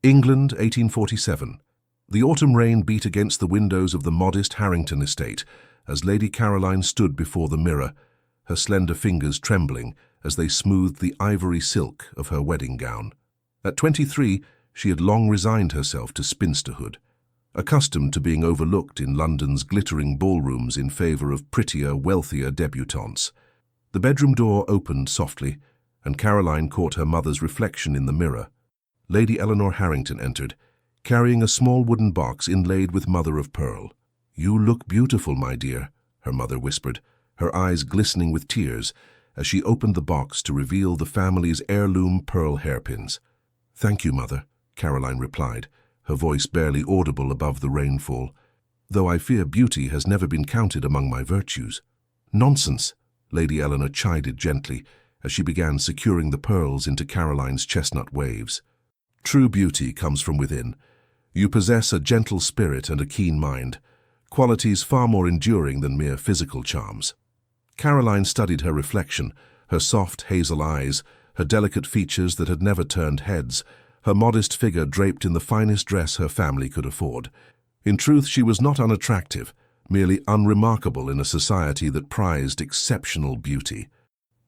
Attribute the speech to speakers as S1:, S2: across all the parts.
S1: England, 1847. The autumn rain beat against the windows of the modest Harrington estate as Lady Caroline stood before the mirror, her slender fingers trembling as they smoothed the ivory silk of her wedding gown. At 23, she had long resigned herself to spinsterhood, accustomed to being overlooked in London's glittering ballrooms in favor of prettier, wealthier debutantes. The bedroom door opened softly, and Caroline caught her mother's reflection in the mirror. Lady Eleanor Harrington entered, carrying a small wooden box inlaid with mother-of-pearl. "You look beautiful, my dear," her mother whispered, her eyes glistening with tears as she opened the box to reveal the family's heirloom pearl hairpins. "Thank you, Mother," Caroline replied, her voice barely audible above the rainfall, "though I fear beauty has never been counted among my virtues." "Nonsense," Lady Eleanor chided gently as she began securing the pearls into Caroline's chestnut waves. "True beauty comes from within. You possess a gentle spirit and a keen mind, qualities far more enduring than mere physical charms." Caroline studied her reflection, her soft hazel eyes, her delicate features that had never turned heads, her modest figure draped in the finest dress her family could afford. In truth, she was not unattractive, merely unremarkable in a society that prized exceptional beauty.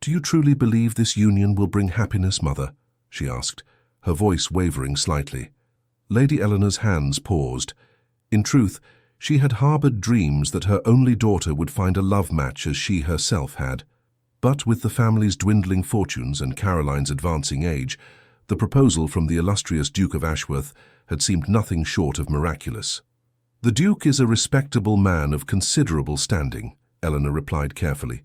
S1: "Do you truly believe this union will bring happiness, Mother?" she asked, her voice wavering slightly. Lady Eleanor's hands paused. In truth, she had harbored dreams that her only daughter would find a love match as she herself had. But with the family's dwindling fortunes and Caroline's advancing age, the proposal from the illustrious Duke of Ashworth had seemed nothing short of miraculous. "The Duke is a respectable man of considerable standing," Eleanor replied carefully.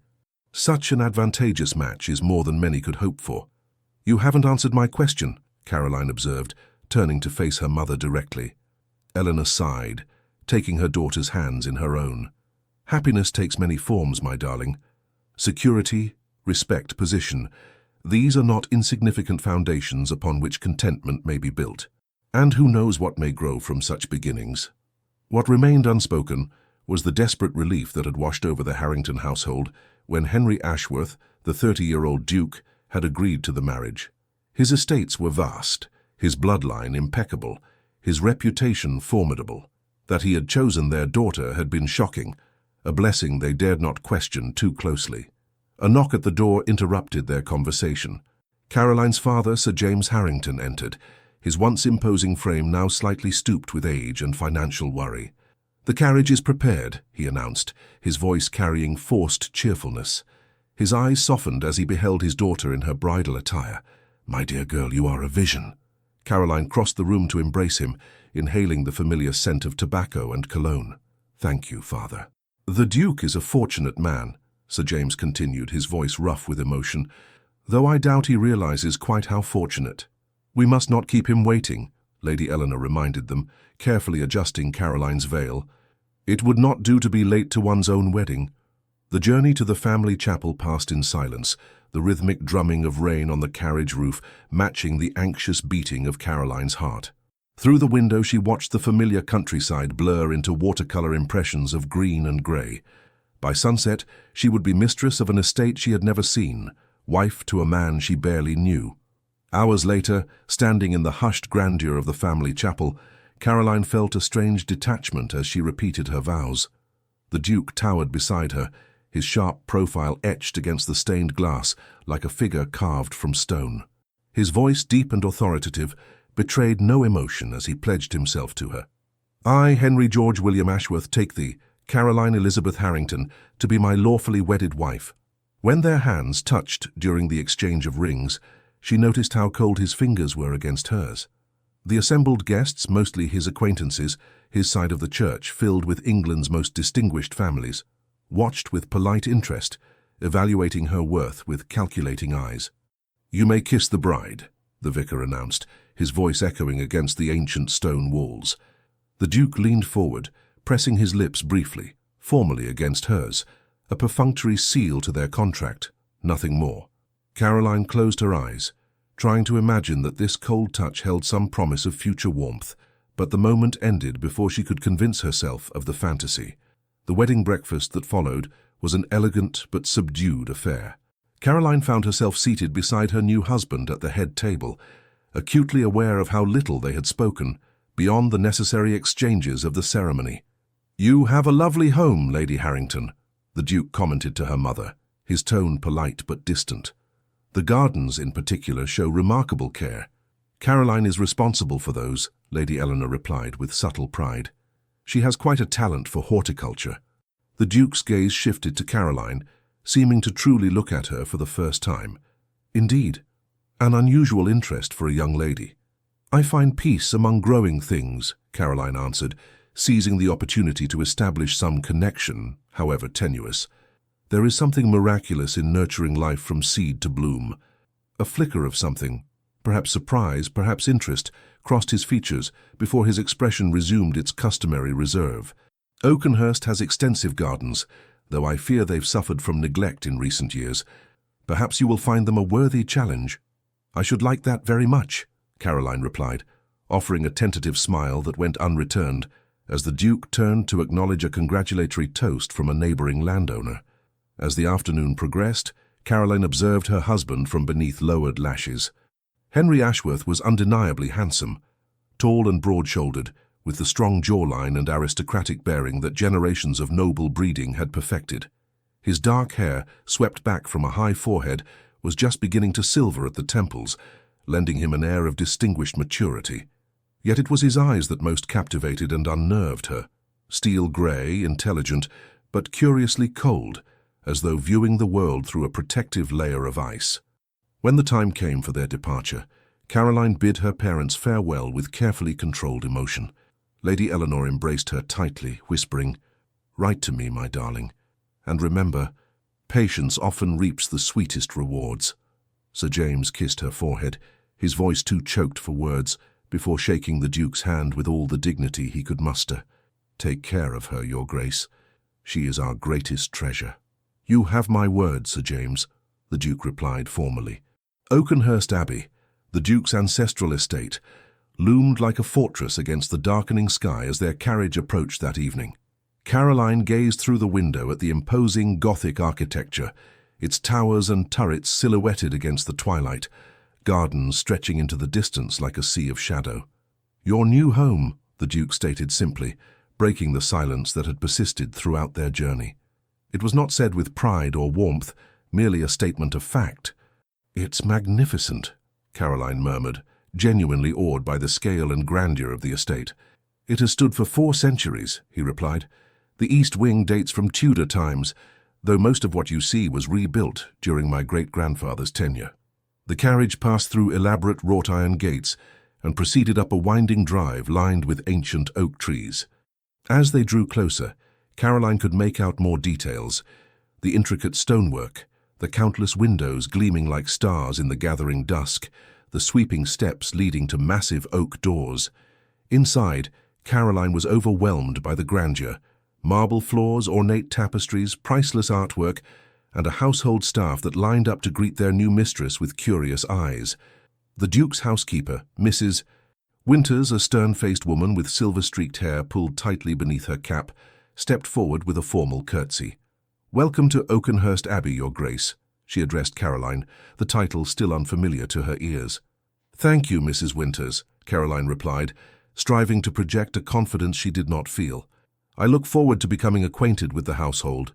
S1: "Such an advantageous match is more than many could hope for." "You haven't answered my question," Caroline observed, turning to face her mother directly. Eleanor sighed, taking her daughter's hands in her own. "Happiness takes many forms, my darling. Security, respect, position, these are not insignificant foundations upon which contentment may be built. And who knows what may grow from such beginnings?" What remained unspoken was the desperate relief that had washed over the Harrington household when Henry Ashworth, the 30-year-old Duke, had agreed to the marriage. His estates were vast, his bloodline impeccable, his reputation formidable. That he had chosen their daughter had been shocking, a blessing they dared not question too closely. A knock at the door interrupted their conversation. Caroline's father, Sir James Harrington, entered, his once imposing frame now slightly stooped with age and financial worry. "The carriage is prepared," he announced, his voice carrying forced cheerfulness. His eyes softened as he beheld his daughter in her bridal attire. "My dear girl, you are a vision." Caroline crossed the room to embrace him, inhaling the familiar scent of tobacco and cologne. "Thank you, Father." "The Duke is a fortunate man," Sir James continued, his voice rough with emotion, "though I doubt he realizes quite how fortunate." "We must not keep him waiting," Lady Eleanor reminded them, carefully adjusting Caroline's veil. "It would not do to be late to one's own wedding." The journey to the family chapel passed in silence, the rhythmic drumming of rain on the carriage roof matching the anxious beating of Caroline's heart. Through the window she watched the familiar countryside blur into watercolor impressions of green and grey. By sunset, she would be mistress of an estate she had never seen, wife to a man she barely knew. Hours later, standing in the hushed grandeur of the family chapel, Caroline felt a strange detachment as she repeated her vows. The Duke towered beside her, his sharp profile etched against the stained glass like a figure carved from stone. His voice, deep and authoritative, betrayed no emotion as he pledged himself to her. "I, Henry George William Ashworth, take thee, Caroline Elizabeth Harrington, to be my lawfully wedded wife." When their hands touched during the exchange of rings, she noticed how cold his fingers were against hers. The assembled guests, mostly his acquaintances, his side of the church, filled with England's most distinguished families, watched with polite interest, evaluating her worth with calculating eyes. "You may kiss the bride," the vicar announced, his voice echoing against the ancient stone walls. The Duke leaned forward, pressing his lips briefly, formally against hers, a perfunctory seal to their contract, nothing more. Caroline closed her eyes, trying to imagine that this cold touch held some promise of future warmth, but the moment ended before she could convince herself of the fantasy. The wedding breakfast that followed was an elegant but subdued affair. Caroline found herself seated beside her new husband at the head table, acutely aware of how little they had spoken, beyond the necessary exchanges of the ceremony. "You have a lovely home, Lady Harrington," the Duke commented to her mother, his tone polite but distant. "The gardens, in particular, show remarkable care." "Caroline is responsible for those," Lady Eleanor replied with subtle pride. "She has quite a talent for horticulture." The Duke's gaze shifted to Caroline, seeming to truly look at her for the first time. "Indeed, an unusual interest for a young lady." "I find peace among growing things," Caroline answered, seizing the opportunity to establish some connection, however tenuous. "There is something miraculous in nurturing life from seed to bloom." A flicker of something, perhaps surprise, perhaps interest, crossed his features before his expression resumed its customary reserve. "Oakenhurst has extensive gardens, though I fear they've suffered from neglect in recent years. Perhaps you will find them a worthy challenge." "I should like that very much," Caroline replied, offering a tentative smile that went unreturned as the Duke turned to acknowledge a congratulatory toast from a neighboring landowner. As the afternoon progressed, Caroline observed her husband from beneath lowered lashes. Henry Ashworth was undeniably handsome, tall and broad-shouldered, with the strong jawline and aristocratic bearing that generations of noble breeding had perfected. His dark hair, swept back from a high forehead, was just beginning to silver at the temples, lending him an air of distinguished maturity. Yet it was his eyes that most captivated and unnerved her, steel grey, intelligent, but curiously cold, as though viewing the world through a protective layer of ice. When the time came for their departure, Caroline bid her parents farewell with carefully controlled emotion. Lady Eleanor embraced her tightly, whispering, "Write to me, my darling, and remember, patience often reaps the sweetest rewards." Sir James kissed her forehead, his voice too choked for words, before shaking the Duke's hand with all the dignity he could muster. "Take care of her, Your Grace. She is our greatest treasure." "You have my word, Sir James," the Duke replied formally. Oakenhurst Abbey, the Duke's ancestral estate, loomed like a fortress against the darkening sky as their carriage approached that evening. Caroline gazed through the window at the imposing Gothic architecture, its towers and turrets silhouetted against the twilight, gardens stretching into the distance like a sea of shadow. "Your new home," the Duke stated simply, breaking the silence that had persisted throughout their journey. It was not said with pride or warmth, merely a statement of fact. "It's magnificent," Caroline murmured, genuinely awed by the scale and grandeur of the estate. "It has stood for 4 centuries, he replied. "The east wing dates from Tudor times, though most of what you see was rebuilt during my great-grandfather's tenure." The carriage passed through elaborate wrought-iron gates and proceeded up a winding drive lined with ancient oak trees. As they drew closer, Caroline could make out more details: the intricate stonework, the countless windows gleaming like stars in the gathering dusk, the sweeping steps leading to massive oak doors. Inside, Caroline was overwhelmed by the grandeur: marble floors, ornate tapestries, priceless artwork, and a household staff that lined up to greet their new mistress with curious eyes. The Duke's housekeeper, Mrs. Winters, a stern-faced woman with silver-streaked hair pulled tightly beneath her cap, stepped forward with a formal curtsy. "Welcome to Oakenhurst Abbey, Your Grace," she addressed Caroline, the title still unfamiliar to her ears. "Thank you, Mrs. Winters," Caroline replied, striving to project a confidence she did not feel. "I look forward to becoming acquainted with the household.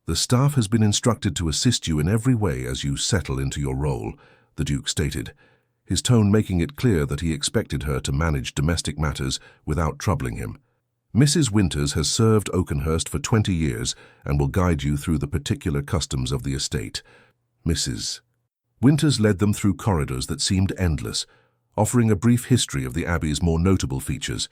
S1: The staff has been instructed to assist you in every way as you settle into your role," the Duke stated, his tone making it clear that he expected her to manage domestic matters without troubling him. "Mrs. Winters has served Oakenhurst for 20 years and will guide you through the particular customs of the estate." Mrs. Winters led them through corridors that seemed endless, offering a brief history of the Abbey's more notable features: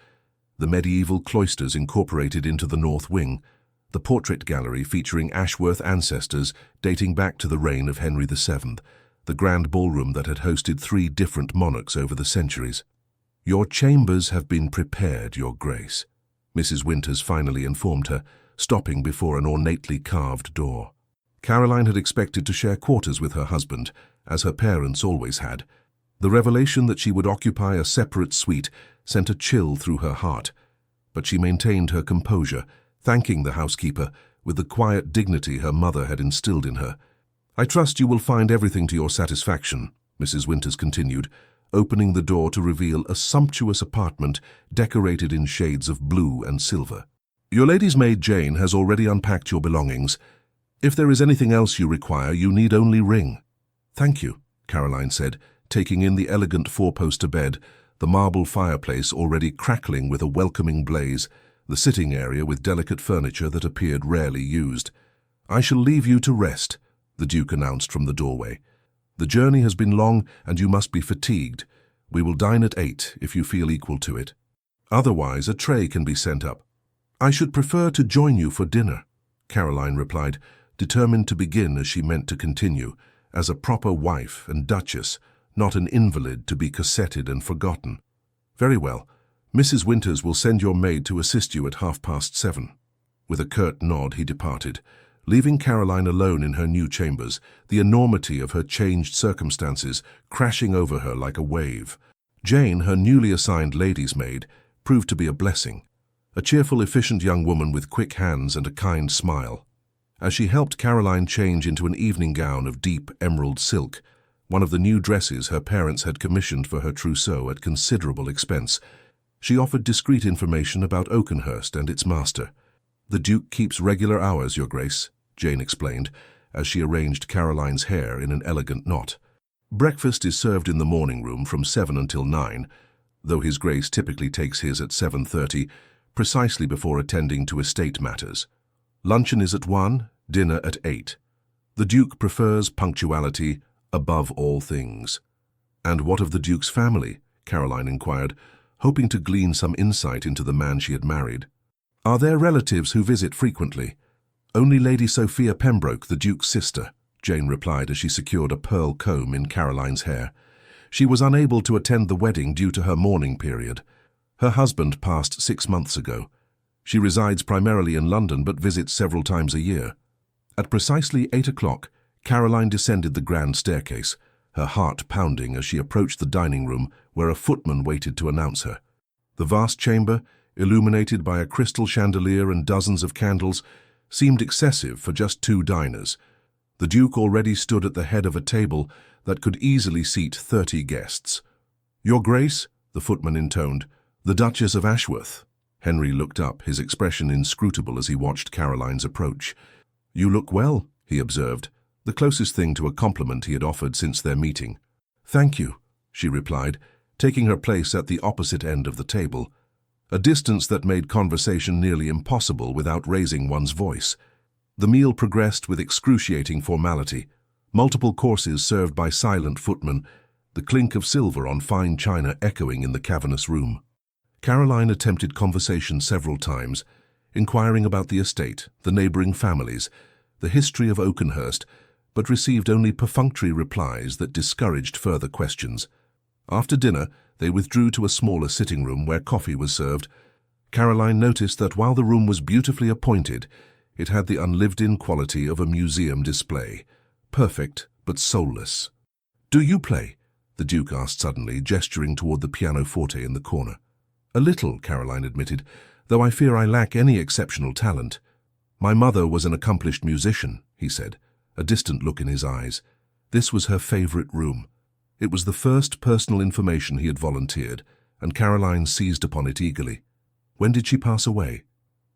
S1: the medieval cloisters incorporated into the north wing, the portrait gallery featuring Ashworth ancestors dating back to the reign of Henry VII, the grand ballroom that had hosted 3 different monarchs over the centuries. "Your chambers have been prepared, Your Grace," Mrs. Winters finally informed her, stopping before an ornately carved door. Caroline had expected to share quarters with her husband, as her parents always had. The revelation that she would occupy a separate suite sent a chill through her heart, but she maintained her composure, thanking the housekeeper with the quiet dignity her mother had instilled in her. "I trust you will find everything to your satisfaction," Mrs. Winters continued, opening the door to reveal a sumptuous apartment decorated in shades of blue and silver. "Your lady's maid Jane has already unpacked your belongings. If there is anything else you require, you need only ring." "Thank you," Caroline said, taking in the elegant four-poster bed, the marble fireplace already crackling with a welcoming blaze, the sitting area with delicate furniture that appeared rarely used. "I shall leave you to rest," the Duke announced from the doorway. "The journey has been long and you must be fatigued. We will dine at 8 if you feel equal to it. Otherwise, a tray can be sent up." "I should prefer to join you for dinner," Caroline replied, determined to begin as she meant to continue, as a proper wife and duchess, not an invalid to be corseted and forgotten. "Very well. Mrs. Winters will send your maid to assist you at 7:30. With a curt nod, he departed, leaving Caroline alone in her new chambers, the enormity of her changed circumstances crashing over her like a wave. Jane, her newly assigned lady's maid, proved to be a blessing, a cheerful, efficient young woman with quick hands and a kind smile. As she helped Caroline change into an evening gown of deep emerald silk, one of the new dresses her parents had commissioned for her trousseau at considerable expense, she offered discreet information about Oakenhurst and its master. "The Duke keeps regular hours, Your Grace," Jane explained, as she arranged Caroline's hair in an elegant knot. "Breakfast is served in the morning room from 7 until 9, though His Grace typically takes his at 7:30, precisely before attending to estate matters. Luncheon is at 1, dinner at 8. The Duke prefers punctuality above all things." "And what of the Duke's family?" Caroline inquired, hoping to glean some insight into the man she had married. "Are there relatives who visit frequently?" "Only Lady Sophia Pembroke, the Duke's sister," Jane replied as she secured a pearl comb in Caroline's hair. "She was unable to attend the wedding due to her mourning period. Her husband passed 6 months ago. She resides primarily in London but visits several times a year." At precisely 8 o'clock, Caroline descended the grand staircase, her heart pounding as she approached the dining room where a footman waited to announce her. The vast chamber, illuminated by a crystal chandelier and dozens of candles, seemed excessive for just 2 diners. The Duke already stood at the head of a table that could easily seat 30 guests. "Your Grace," the footman intoned, "the Duchess of Ashworth." Henry looked up, his expression inscrutable as he watched Caroline's approach. "You look well," he observed, the closest thing to a compliment he had offered since their meeting. "Thank you," she replied, taking her place at the opposite end of the table, a distance that made conversation nearly impossible without raising one's voice. The meal progressed with excruciating formality, multiple courses served by silent footmen, the clink of silver on fine china echoing in the cavernous room. Caroline attempted conversation several times, inquiring about the estate, the neighbouring families, the history of Oakenhurst, but received only perfunctory replies that discouraged further questions. After dinner, they withdrew to a smaller sitting room where coffee was served. Caroline noticed that while the room was beautifully appointed, it had the unlived-in quality of a museum display, perfect but soulless. "Do you play?" the Duke asked suddenly, gesturing toward the pianoforte in the corner. "A little," Caroline admitted, "though I fear I lack any exceptional talent." "My mother was an accomplished musician," he said, a distant look in his eyes. This was her favorite room. It was the first personal information he had volunteered, and Caroline seized upon it eagerly. "When did she pass away?"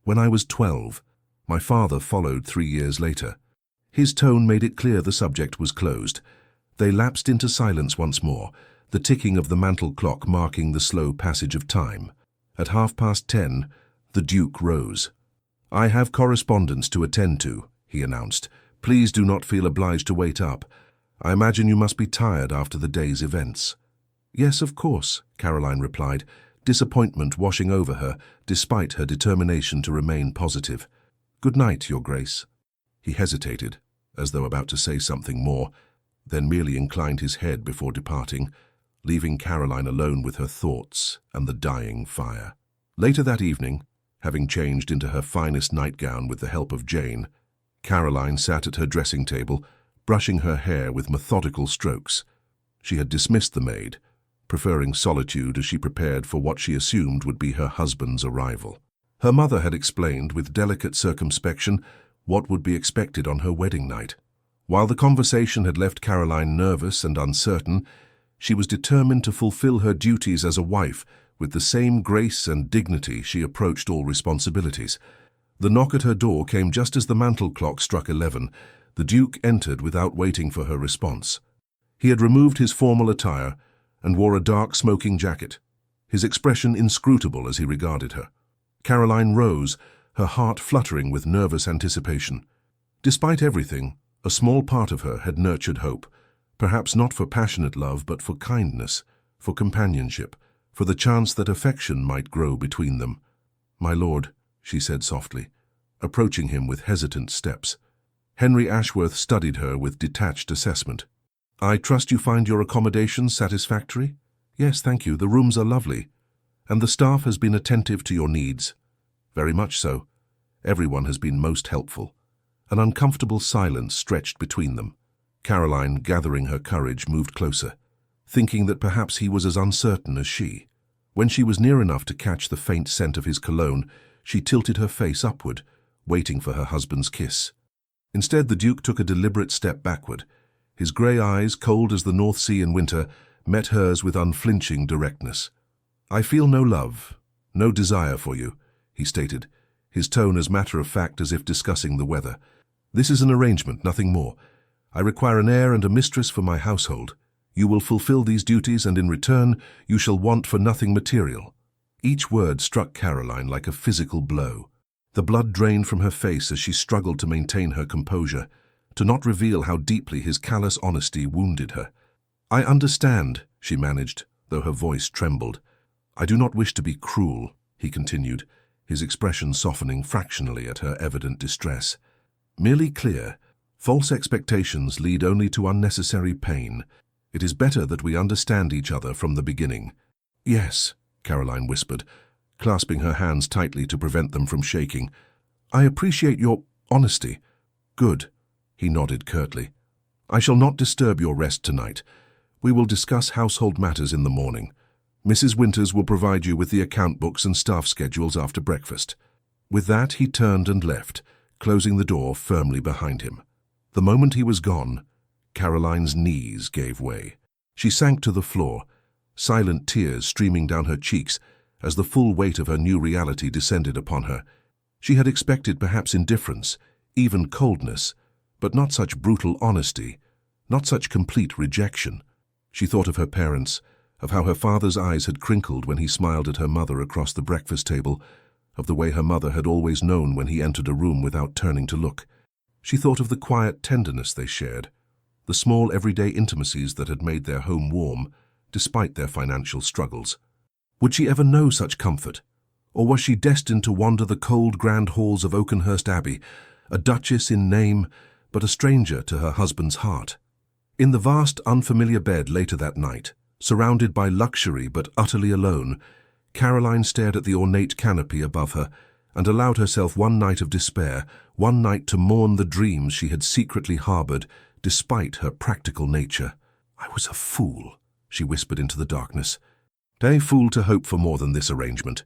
S1: "When I was 12. My father followed 3 years later." His tone made it clear the subject was closed. They lapsed into silence once more, the ticking of the mantel clock marking the slow passage of time. At 10:30, the Duke rose. "I have correspondence to attend to," he announced. "Please do not feel obliged to wait up. I imagine you must be tired after the day's events." "Yes, of course," Caroline replied, disappointment washing over her despite her determination to remain positive. "Good night, Your Grace." He hesitated, as though about to say something more, then merely inclined his head before departing, leaving Caroline alone with her thoughts and the dying fire. Later that evening, having changed into her finest nightgown with the help of Jane, Caroline sat at her dressing table, brushing her hair with methodical strokes. She had dismissed the maid, preferring solitude as she prepared for what she assumed would be her husband's arrival. Her mother had explained with delicate circumspection what would be expected on her wedding night. While the conversation had left Caroline nervous and uncertain, She was determined to fulfill her duties as a wife with the same grace and dignity she approached all responsibilities. The knock at her door came just as the mantel clock struck 11. The Duke entered without waiting for her response. He had removed his formal attire and wore a dark smoking jacket, his expression inscrutable as he regarded her. Caroline rose, her heart fluttering with nervous anticipation. Despite everything, a small part of her had nurtured hope, perhaps not for passionate love, but for kindness, for companionship, for the chance that affection might grow between them. "My lord," she said softly, approaching him with hesitant steps. Henry Ashworth studied her with detached assessment. "I trust you find your accommodations satisfactory?" "Yes, thank you. The rooms are lovely. And the staff has been attentive to your needs?" "Very much so. Everyone has been most helpful." An uncomfortable silence stretched between them. Caroline, gathering her courage, moved closer, thinking that perhaps he was as uncertain as she. When she was near enough to catch the faint scent of his cologne, she tilted her face upward, waiting for her husband's kiss. Instead, the Duke took a deliberate step backward. His grey eyes, cold as the North Sea in winter, met hers with unflinching directness. "I feel no love, no desire for you," he stated, his tone as matter-of-fact as if discussing the weather. "This is an arrangement, nothing more. I require an heir and a mistress for my household. You will fulfill these duties, and in return you shall want for nothing material." Each word struck Caroline like a physical blow. The blood drained from her face as she struggled to maintain her composure, to not reveal how deeply his callous honesty wounded her. "I understand," she managed, though her voice trembled. "I do not wish to be cruel," he continued, his expression softening fractionally at her evident distress. "Merely clear. False expectations lead only to unnecessary pain. It is better that we understand each other from the beginning." "Yes," Caroline whispered, clasping her hands tightly to prevent them from shaking. "I appreciate your honesty." "Good," he nodded curtly. "I shall not disturb your rest tonight. We will discuss household matters in the morning. Mrs. Winters will provide you with the account books and staff schedules after breakfast." With that, he turned and left, closing the door firmly behind him. The moment he was gone, Caroline's knees gave way. She sank to the floor, silent tears streaming down her cheeks as the full weight of her new reality descended upon her. She had expected perhaps indifference, even coldness, but not such brutal honesty, not such complete rejection. She thought of her parents, of how her father's eyes had crinkled when he smiled at her mother across the breakfast table, of the way her mother had always known when he entered a room without turning to look. She thought of the quiet tenderness they shared, the small everyday intimacies that had made their home warm, despite their financial struggles. Would she ever know such comfort? Or was she destined to wander the cold grand halls of Oakenhurst Abbey, a duchess in name, but a stranger to her husband's heart? In the vast, unfamiliar bed later that night, surrounded by luxury but utterly alone, Caroline stared at the ornate canopy above her and allowed herself one night of despair, one night to mourn the dreams she had secretly harbored, despite her practical nature. "I was a fool," she whispered into the darkness. "A fool to hope for more than this arrangement."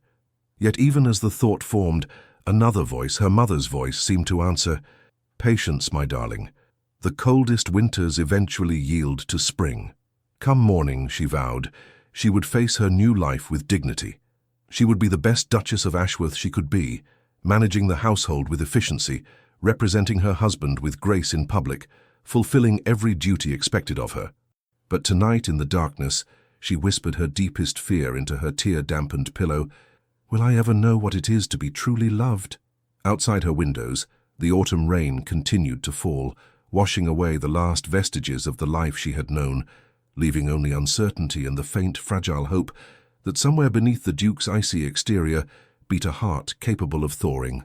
S1: Yet even as the thought formed, another voice, her mother's voice, seemed to answer, "Patience, my darling. The coldest winters eventually yield to spring." Come morning, she vowed, she would face her new life with dignity. She would be the best Duchess of Ashworth she could be, managing the household with efficiency, representing her husband with grace in public, fulfilling every duty expected of her. But tonight, in the darkness, she whispered her deepest fear into her tear-dampened pillow. "Will I ever know what it is to be truly loved?" Outside her windows, the autumn rain continued to fall, washing away the last vestiges of the life she had known, leaving only uncertainty and the faint, fragile hope that somewhere beneath the Duke's icy exterior beat a heart capable of thawing.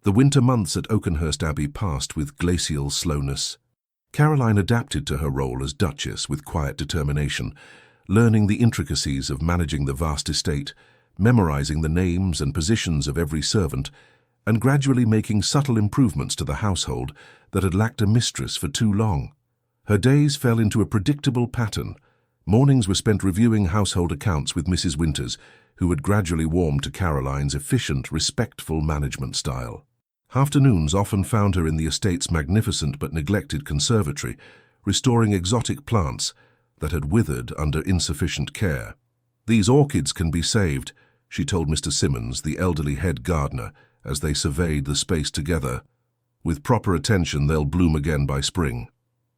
S1: The winter months at Oakenhurst Abbey passed with glacial slowness. Caroline adapted to her role as Duchess with quiet determination, learning the intricacies of managing the vast estate, memorizing the names and positions of every servant, and gradually making subtle improvements to the household that had lacked a mistress for too long. Her days fell into a predictable pattern. Mornings were spent reviewing household accounts with Mrs. Winters, who had gradually warmed to Caroline's efficient, respectful management style. Afternoons often found her in the estate's magnificent but neglected conservatory, restoring exotic plants, that had withered under insufficient care. "These orchids can be saved," she told Mr. Simmons, the elderly head gardener, as they surveyed the space together. "With proper attention, they'll bloom again by spring."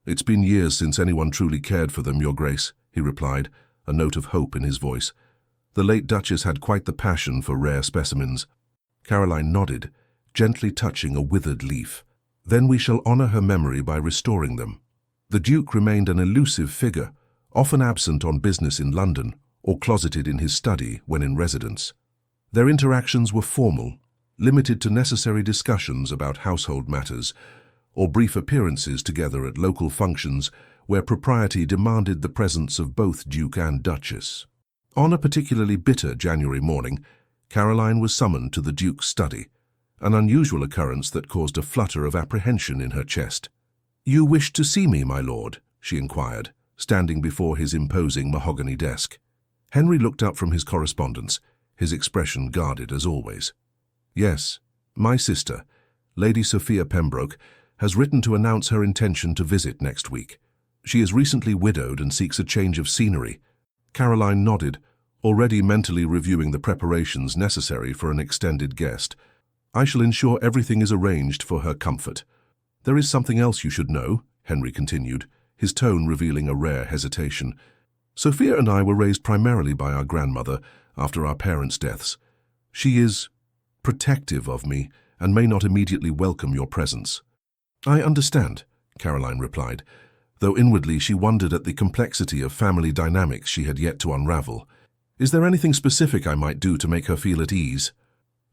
S1: "It's been years since anyone truly cared for them, Your Grace," he replied, a note of hope in his voice. "The late Duchess had quite the passion for rare specimens." Caroline nodded, gently touching a withered leaf. "Then we shall honor her memory by restoring them." The Duke remained an elusive figure, often absent on business in London or closeted in his study when in residence. Their interactions were formal, limited to necessary discussions about household matters, or brief appearances together at local functions where propriety demanded the presence of both Duke and Duchess. On a particularly bitter January morning, Caroline was summoned to the Duke's study, an unusual occurrence that caused a flutter of apprehension in her chest. "You wish to see me, my lord?" she inquired, standing before his imposing mahogany desk. Henry looked up from his correspondence, his expression guarded as always. "Yes, my sister, Lady Sophia Pembroke, has written to announce her intention to visit next week. She is recently widowed and seeks a change of scenery." Caroline nodded, already mentally reviewing the preparations necessary for an extended guest. "I shall ensure everything is arranged for her comfort." "There is something else you should know," Henry continued, his tone revealing a rare hesitation. "Sophia and I were raised primarily by our grandmother after our parents' deaths. She is protective of me and may not immediately welcome your presence." "I understand," Caroline replied, though inwardly she wondered at the complexity of family dynamics she had yet to unravel. "Is there anything specific I might do to make her feel at ease?"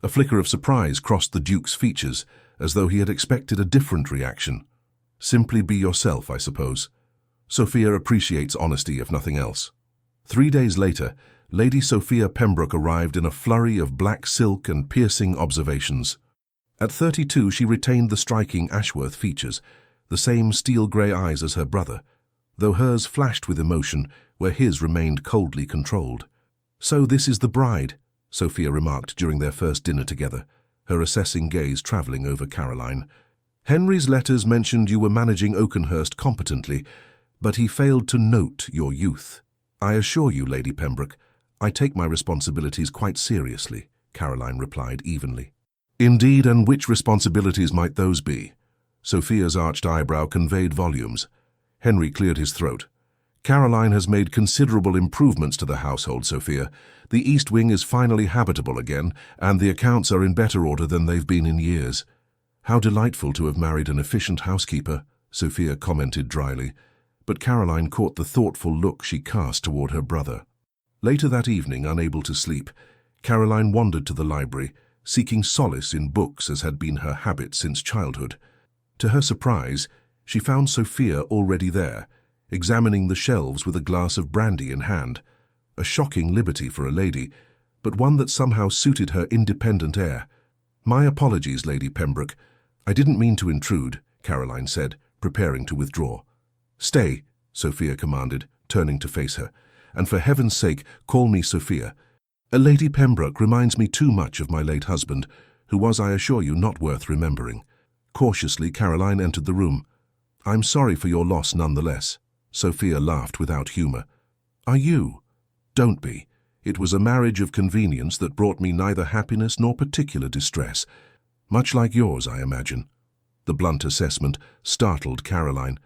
S1: A flicker of surprise crossed the Duke's features, as though he had expected a different reaction. "Simply be yourself, I suppose. Sophia appreciates honesty, if nothing else." 3 days later, Lady Sophia Pembroke arrived in a flurry of black silk and piercing observations. At 32, she retained the striking Ashworth features, the same steel-grey eyes as her brother, though hers flashed with emotion where his remained coldly controlled. "So this is the bride," Sophia remarked during their first dinner together, her assessing gaze travelling over Caroline. "Henry's letters mentioned you were managing Oakenhurst competently, but he failed to note your youth. I assure you, Lady Pembroke, I take my responsibilities quite seriously," Caroline replied evenly. "Indeed, and which responsibilities might those be?" Sophia's arched eyebrow conveyed volumes. Henry cleared his throat. "Caroline has made considerable improvements to the household, Sophia. The East Wing is finally habitable again, and the accounts are in better order than they've been in years." "How delightful to have married an efficient housekeeper," Sophia commented dryly, but Caroline caught the thoughtful look she cast toward her brother. Later that evening, unable to sleep, Caroline wandered to the library, seeking solace in books as had been her habit since childhood. To her surprise, she found Sophia already there, examining the shelves with a glass of brandy in hand. A shocking liberty for a lady, but one that somehow suited her independent air. "My apologies, Lady Pembroke. I didn't mean to intrude," Caroline said, preparing to withdraw. "Stay," Sophia commanded, turning to face her. "And for heaven's sake, call me Sophia. Lady Pembroke reminds me too much of my late husband, who was, I assure you, not worth remembering." Cautiously, Caroline entered the room. "I'm sorry for your loss nonetheless." Sophia laughed without humour. "Are you?" "Don't be. It was a marriage of convenience that brought me neither happiness nor particular distress. Much like yours, I imagine." The blunt assessment startled Caroline.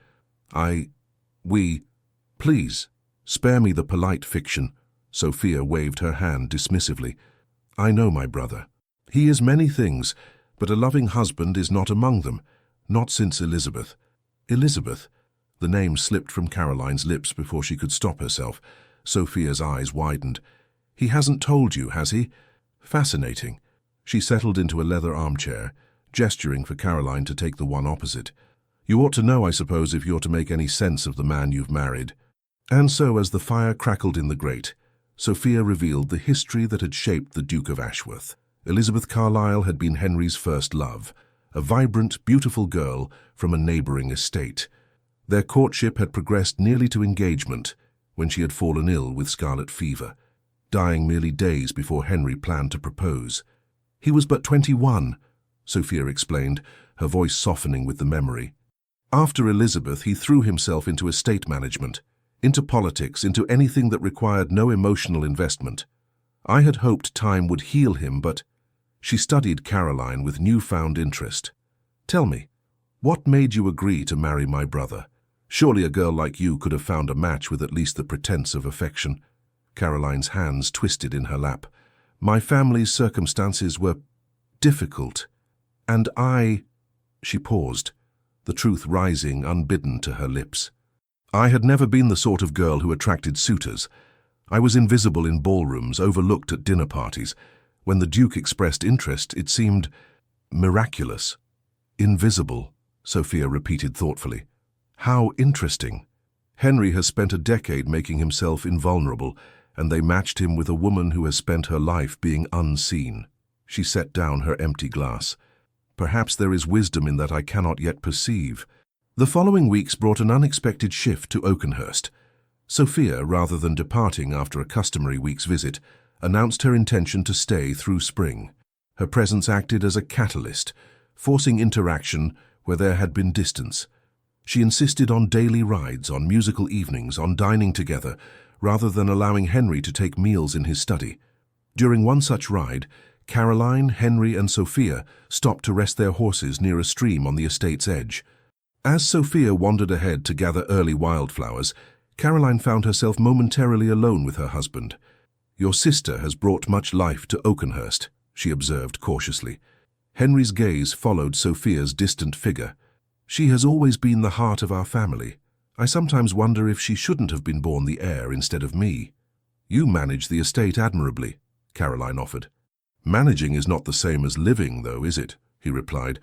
S1: Please, spare me the polite fiction." Sophia waved her hand dismissively. "I know my brother. He is many things, but a loving husband is not among them, not since Elizabeth." "Elizabeth?" The name slipped from Caroline's lips before she could stop herself. Sophia's eyes widened. "He hasn't told you, has he? Fascinating." She settled into a leather armchair, gesturing for Caroline to take the one opposite. "You ought to know, I suppose, if you're to make any sense of the man you've married." And so, as the fire crackled in the grate, Sophia revealed the history that had shaped the Duke of Ashworth. Elizabeth Carlyle had been Henry's first love, a vibrant, beautiful girl from a neighbouring estate. Their courtship had progressed nearly to engagement when she had fallen ill with scarlet fever, dying merely days before Henry planned to propose. "He was but 21, Sophia explained, her voice softening with the memory. "After Elizabeth, he threw himself into estate management. into politics, into anything that required no emotional investment. I had hoped time would heal him, but she studied Caroline with newfound interest. Tell me, what made you agree to marry my brother? Surely a girl like you could have found a match with at least the pretense of affection. Caroline's hands twisted in her lap. My family's circumstances were difficult, and She paused, the truth rising unbidden to her lips. I had never been the sort of girl who attracted suitors. I was invisible in ballrooms, overlooked at dinner parties. When the Duke expressed interest, it seemed miraculous. Invisible, Sophia repeated thoughtfully. How interesting. Henry has spent a decade making himself invulnerable, and they matched him with a woman who has spent her life being unseen. She set down her empty glass. Perhaps there is wisdom in that I cannot yet perceive. The following weeks brought an unexpected shift to Oakenhurst. Sophia, rather than departing after a customary week's visit, announced her intention to stay through spring. Her presence acted as a catalyst, forcing interaction where there had been distance. She insisted on daily rides, on musical evenings, on dining together, rather than allowing Henry to take meals in his study. During one such ride, Caroline, Henry, and Sophia stopped to rest their horses near a stream on the estate's edge. As Sophia wandered ahead to gather early wildflowers, Caroline found herself momentarily alone with her husband. Your sister has brought much life to Oakenhurst, she observed cautiously. Henry's gaze followed Sophia's distant figure. She has always been the heart of our family. I sometimes wonder if she shouldn't have been born the heir instead of me. You manage the estate admirably, Caroline offered. Managing is not the same as living, though, is it? He replied,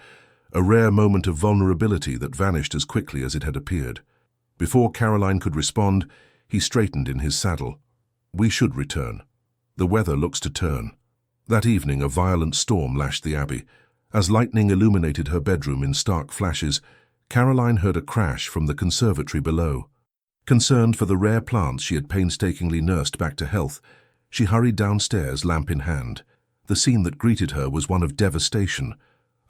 S1: a rare moment of vulnerability that vanished as quickly as it had appeared. Before Caroline could respond, he straightened in his saddle. We should return. The weather looks to turn. That evening, a violent storm lashed the abbey. As lightning illuminated her bedroom in stark flashes, Caroline heard a crash from the conservatory below. Concerned for the rare plants she had painstakingly nursed back to health, she hurried downstairs, lamp in hand. The scene that greeted her was one of devastation.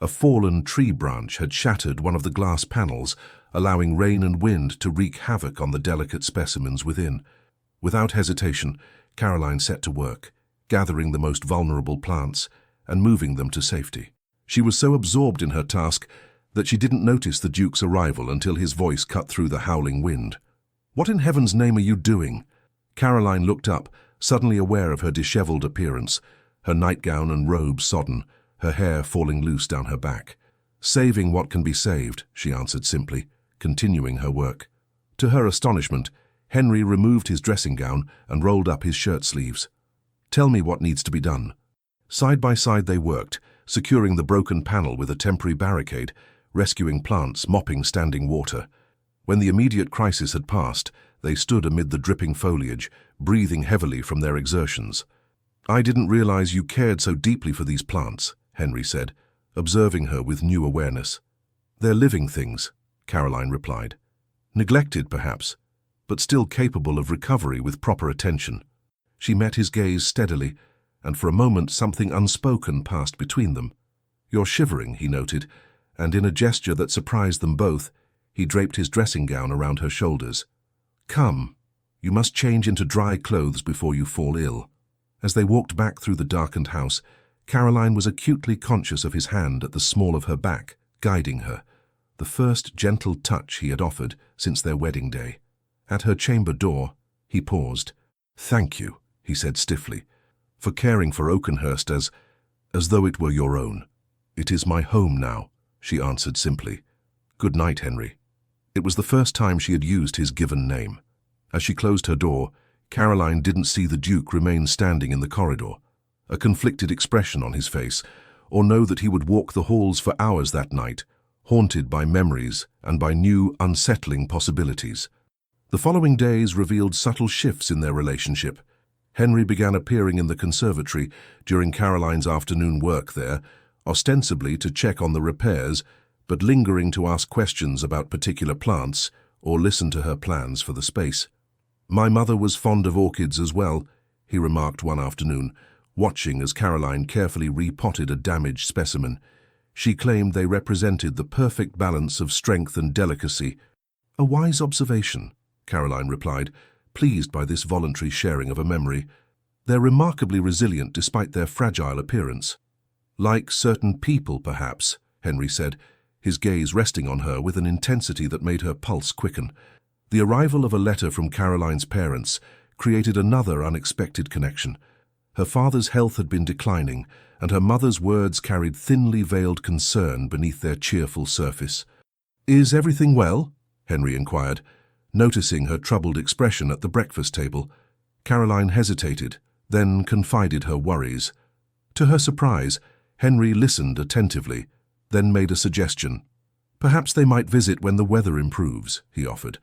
S1: A fallen tree branch had shattered one of the glass panels, allowing rain and wind to wreak havoc on the delicate specimens within. Without hesitation, Caroline set to work, gathering the most vulnerable plants and moving them to safety. She was so absorbed in her task that she didn't notice the Duke's arrival until his voice cut through the howling wind. What in heaven's name are you doing? Caroline looked up, suddenly aware of her disheveled appearance, her nightgown and robe sodden, her hair falling loose down her back. Saving what can be saved, she answered simply, continuing her work. To her astonishment, Henry removed his dressing gown and rolled up his shirt sleeves. Tell me what needs to be done. Side by side they worked, securing the broken panel with a temporary barricade, rescuing plants, mopping standing water. When the immediate crisis had passed, they stood amid the dripping foliage, breathing heavily from their exertions. I didn't realize you cared so deeply for these plants, Henry said, observing her with new awareness. They're living things, Caroline replied. Neglected, perhaps, but still capable of recovery with proper attention. She met his gaze steadily, and for a moment something unspoken passed between them. You're shivering, he noted, and in a gesture that surprised them both, he draped his dressing gown around her shoulders. Come, you must change into dry clothes before you fall ill. As they walked back through the darkened house, Caroline was acutely conscious of his hand at the small of her back, guiding her, the first gentle touch he had offered since their wedding day. At her chamber door, he paused. Thank you, he said stiffly, for caring for Oakenhurst as though it were your own. It is my home now, she answered simply. Good night, Henry. It was the first time she had used his given name. As she closed her door, Caroline didn't see the Duke remain standing in the corridor, a conflicted expression on his face, or know that he would walk the halls for hours that night, haunted by memories and by new, unsettling possibilities. The following days revealed subtle shifts in their relationship. Henry began appearing in the conservatory during Caroline's afternoon work there, ostensibly to check on the repairs, but lingering to ask questions about particular plants or listen to her plans for the space. My mother was fond of orchids as well, he remarked one afternoon, watching as Caroline carefully repotted a damaged specimen. She claimed they represented the perfect balance of strength and delicacy. A wise observation, Caroline replied, pleased by this voluntary sharing of a memory. They're remarkably resilient despite their fragile appearance. Like certain people, perhaps, Henry said, his gaze resting on her with an intensity that made her pulse quicken. The arrival of a letter from Caroline's parents created another unexpected connection. Her father's health had been declining, and her mother's words carried thinly veiled concern beneath their cheerful surface. "Is everything well?" Henry inquired, noticing her troubled expression at the breakfast table. Caroline hesitated, then confided her worries. To her surprise, Henry listened attentively, then made a suggestion. "Perhaps they might visit when the weather improves," he offered.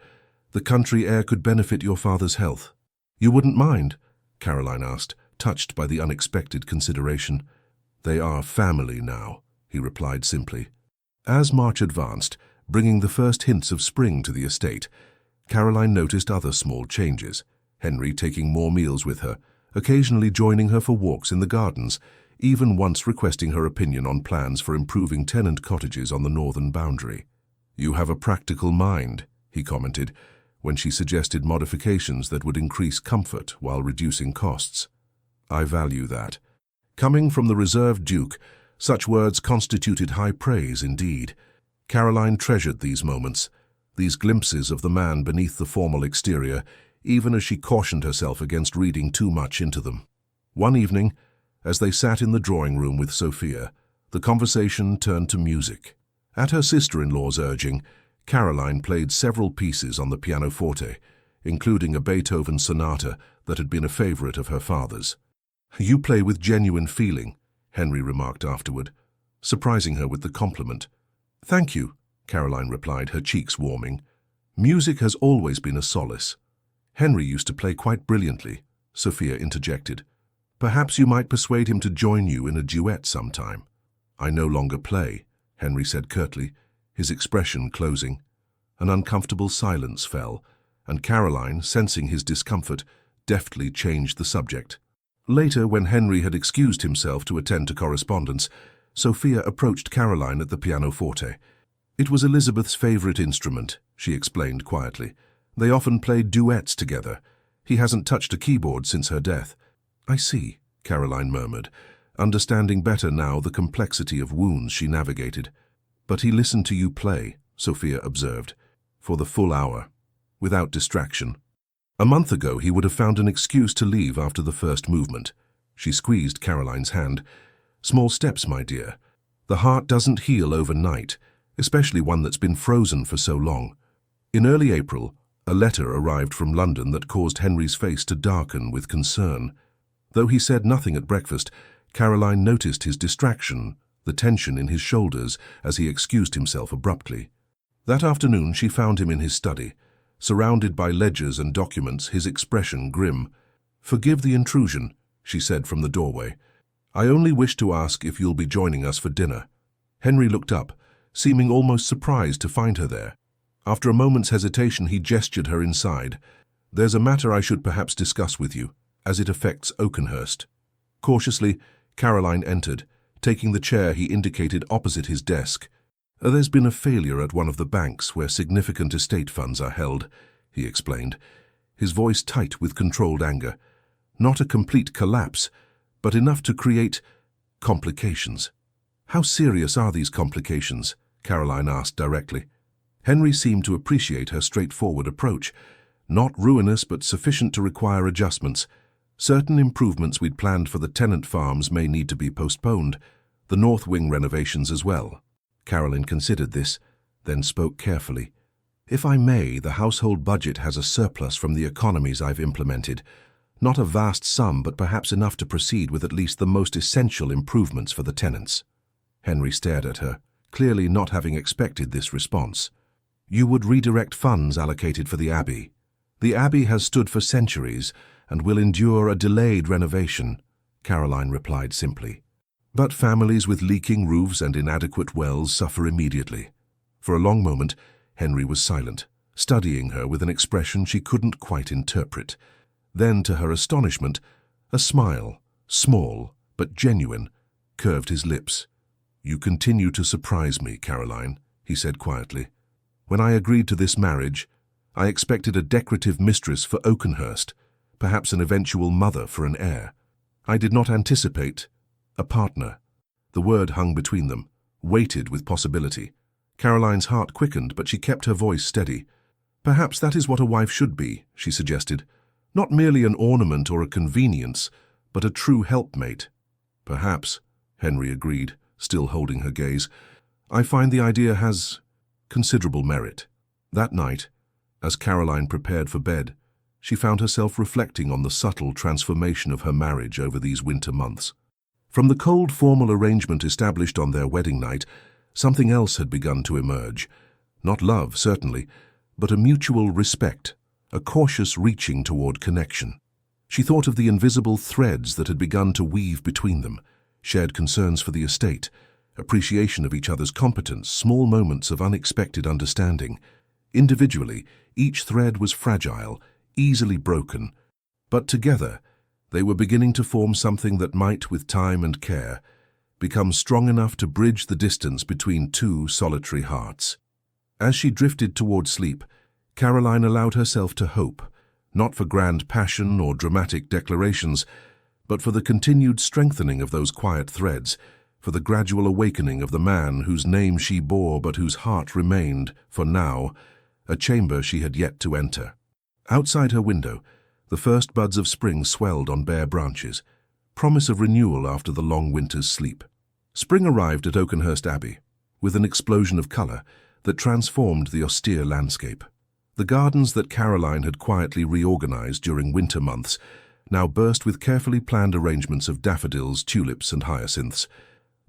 S1: "The country air could benefit your father's health." "You wouldn't mind?" Caroline asked, touched by the unexpected consideration. "They are family now," he replied simply. As March advanced, bringing the first hints of spring to the estate, Caroline noticed other small changes, Henry taking more meals with her, occasionally joining her for walks in the gardens, even once requesting her opinion on plans for improving tenant cottages on the northern boundary. "You have a practical mind," he commented, when she suggested modifications that would increase comfort while reducing costs. "I value that." Coming from the reserved Duke, such words constituted high praise indeed. Caroline treasured these moments, these glimpses of the man beneath the formal exterior, even as she cautioned herself against reading too much into them. One evening, as they sat in the drawing-room with Sophia, the conversation turned to music. At her sister-in-law's urging, Caroline played several pieces on the pianoforte, including a Beethoven sonata that had been a favorite of her father's. "You play with genuine feeling," Henry remarked afterward, surprising her with the compliment. "Thank you," Caroline replied, her cheeks warming. "Music has always been a solace." "Henry used to play quite brilliantly," Sophia interjected. "Perhaps you might persuade him to join you in a duet sometime." "I no longer play," Henry said curtly, his expression closing. An uncomfortable silence fell, and Caroline, sensing his discomfort, deftly changed the subject. Later, when Henry had excused himself to attend to correspondence, Sophia approached Caroline at the pianoforte. "It was Elizabeth's favorite instrument," she explained quietly. "They often played duets together. He hasn't touched a keyboard since her death." "I see," Caroline murmured, understanding better now the complexity of wounds she navigated. "But he listened to you play," Sophia observed, "for the full hour, without distraction. A month ago he would have found an excuse to leave after the first movement." She squeezed Caroline's hand. "Small steps, my dear. The heart doesn't heal overnight, especially one that's been frozen for so long." In early April, a letter arrived from London that caused Henry's face to darken with concern. Though he said nothing at breakfast, Caroline noticed his distraction, the tension in his shoulders as he excused himself abruptly. That afternoon she found him in his study, surrounded by ledgers and documents, his expression grim. "Forgive the intrusion," she said from the doorway. "I only wish to ask if you'll be joining us for dinner." Henry looked up, seeming almost surprised to find her there. After a moment's hesitation, he gestured her inside. "There's a matter I should perhaps discuss with you, as it affects Oakenhurst." Cautiously, Caroline entered, taking the chair he indicated opposite his desk. "There's been a failure at one of the banks where significant estate funds are held," he explained, his voice tight with controlled anger. "Not a complete collapse, but enough to create complications." "How serious are these complications?" Caroline asked directly. Henry seemed to appreciate her straightforward approach. "Not ruinous, but sufficient to require adjustments. Certain improvements we'd planned for the tenant farms may need to be postponed, the north wing renovations as well." Caroline considered this, then spoke carefully. "If I may, the household budget has a surplus from the economies I've implemented. Not a vast sum, but perhaps enough to proceed with at least the most essential improvements for the tenants." Henry stared at her, clearly not having expected this response. "You would redirect funds allocated for the Abbey. The Abbey has stood for centuries and will endure a delayed renovation," Caroline replied simply. "But families with leaking roofs and inadequate wells suffer immediately." For a long moment, Henry was silent, studying her with an expression she couldn't quite interpret. Then, to her astonishment, a smile, small but genuine, curved his lips. "You continue to surprise me, Caroline," he said quietly. "When I agreed to this marriage, I expected a decorative mistress for Oakenhurst, perhaps an eventual mother for an heir. I did not anticipate a partner. The word hung between them, weighted with possibility. Caroline's heart quickened, but she kept her voice steady. Perhaps that is what a wife should be, she suggested. Not merely an ornament or a convenience, but a true helpmate. Perhaps, Henry agreed, still holding her gaze. I find the idea has considerable merit. That night, as Caroline prepared for bed, she found herself reflecting on the subtle transformation of her marriage over these winter months. From the cold, formal arrangement established on their wedding night, something else had begun to emerge. Not love, certainly, but a mutual respect, a cautious reaching toward connection. She thought of the invisible threads that had begun to weave between them, shared concerns for the estate, appreciation of each other's competence, small moments of unexpected understanding. Individually, each thread was fragile, easily broken, but together, they were beginning to form something that might, with time and care, become strong enough to bridge the distance between two solitary hearts. As she drifted toward sleep, Caroline allowed herself to hope, not for grand passion or dramatic declarations, but for the continued strengthening of those quiet threads, for the gradual awakening of the man whose name she bore but whose heart remained, for now, a chamber she had yet to enter. Outside her window, the first buds of spring swelled on bare branches, promise of renewal after the long winter's sleep. Spring arrived at Oakenhurst Abbey, with an explosion of colour that transformed the austere landscape. The gardens that Caroline had quietly reorganized during winter months now burst with carefully planned arrangements of daffodils, tulips, and hyacinths.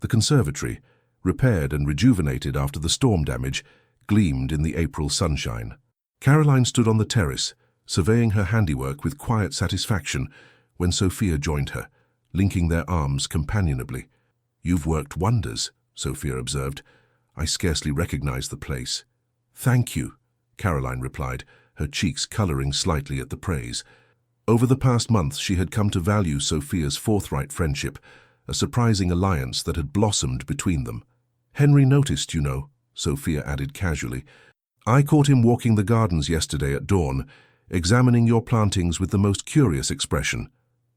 S1: The conservatory, repaired and rejuvenated after the storm damage, gleamed in the April sunshine. Caroline stood on the terrace, surveying her handiwork with quiet satisfaction, when Sophia joined her, linking their arms companionably. "You've worked wonders," Sophia observed. "I scarcely recognize the place." "Thank you," Caroline replied, her cheeks coloring slightly at the praise. Over the past months she had come to value Sophia's forthright friendship, a surprising alliance that had blossomed between them. "Henry noticed, you know," Sophia added casually. "I caught him walking the gardens yesterday at dawn, examining your plantings with the most curious expression."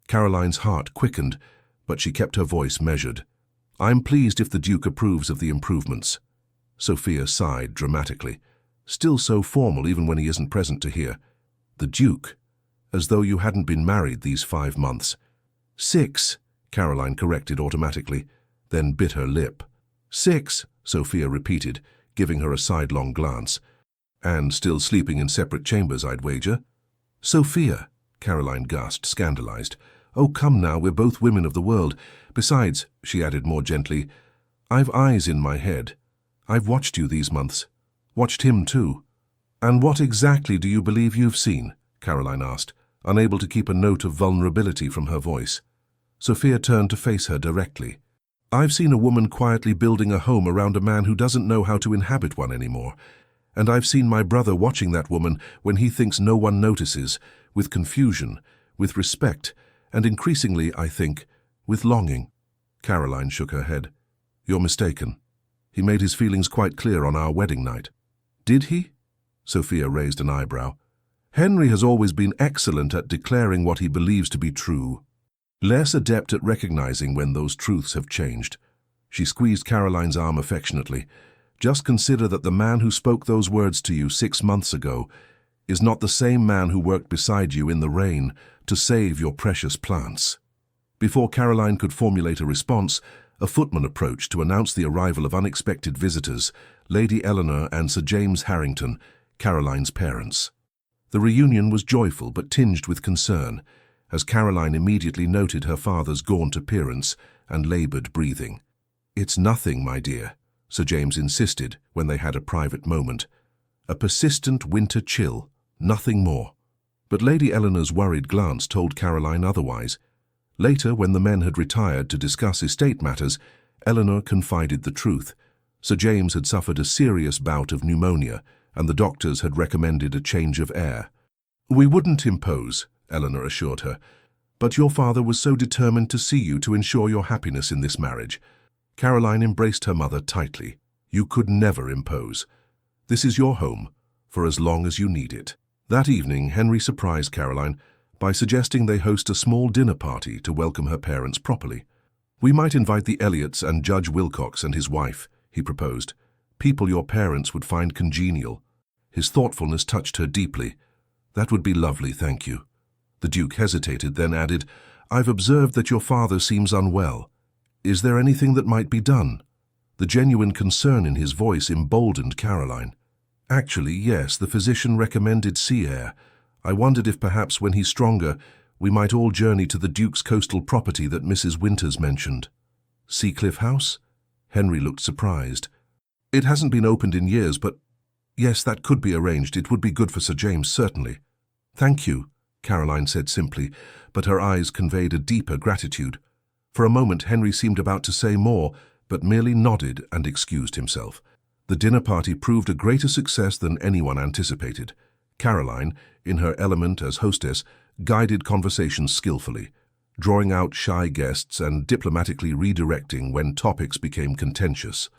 S1: Caroline's heart quickened, but she kept her voice measured. "I'm pleased if the Duke approves of the improvements." Sophia sighed dramatically, still so formal even when he isn't present to hear. "The Duke? As though you hadn't been married these 5 months." "6," Caroline corrected automatically, then bit her lip. "6," Sophia repeated, giving her a sidelong glance. "And still sleeping in separate chambers, I'd wager." "Sophia," Caroline gasped, scandalized. "Oh, come now, we're both women of the world. Besides," she added more gently, "I've eyes in my head. I've watched you these months. Watched him too." "And what exactly do you believe you've seen?" Caroline asked, unable to keep a note of vulnerability from her voice. Sophia turned to face her directly. "I've seen a woman quietly building a home around a man who doesn't know how to inhabit one anymore. And I've seen my brother watching that woman when he thinks no one notices, with confusion, with respect, and increasingly, I think, with longing." Caroline shook her head. "You're mistaken. He made his feelings quite clear on our wedding night." "Did he?" Sophia raised an eyebrow. "Henry has always been excellent at declaring what he believes to be true. Less adept at recognizing when those truths have changed." She squeezed Caroline's arm affectionately. "Just consider that the man who spoke those words to you 6 months ago is not the same man who worked beside you in the rain to save your precious plants." Before Caroline could formulate a response, a footman approached to announce the arrival of unexpected visitors, Lady Eleanor and Sir James Harrington, Caroline's parents. The reunion was joyful but tinged with concern, as Caroline immediately noted her father's gaunt appearance and laboured breathing. "It's nothing, my dear," Sir James insisted when they had a private moment. "A persistent winter chill, nothing more." But Lady Eleanor's worried glance told Caroline otherwise. Later, when the men had retired to discuss estate matters, Eleanor confided the truth. Sir James had suffered a serious bout of pneumonia, and the doctors had recommended a change of air. "We wouldn't impose," Eleanor assured her, "but your father was so determined to see you to ensure your happiness in this marriage." Caroline embraced her mother tightly. "You could never impose. This is your home, for as long as you need it." That evening, Henry surprised Caroline by suggesting they host a small dinner party to welcome her parents properly. "We might invite the Elliots and Judge Wilcox and his wife," he proposed. "People your parents would find congenial." His thoughtfulness touched her deeply. "That would be lovely, thank you." The Duke hesitated, then added, "I've observed that your father seems unwell. Is there anything that might be done?" The genuine concern in his voice emboldened Caroline. "Actually, yes, the physician recommended sea air. I wondered if perhaps when he's stronger, we might all journey to the Duke's coastal property that Mrs. Winters mentioned." "Seacliff House?" Henry looked surprised. "It hasn't been opened in years, but yes, that could be arranged. It would be good for Sir James, certainly." "Thank you," Caroline said simply, but her eyes conveyed a deeper gratitude. For a moment, Henry seemed about to say more, but merely nodded and excused himself. The dinner party proved a greater success than anyone anticipated. Caroline, in her element as hostess, guided conversations skillfully, drawing out shy guests and diplomatically redirecting when topics became contentious.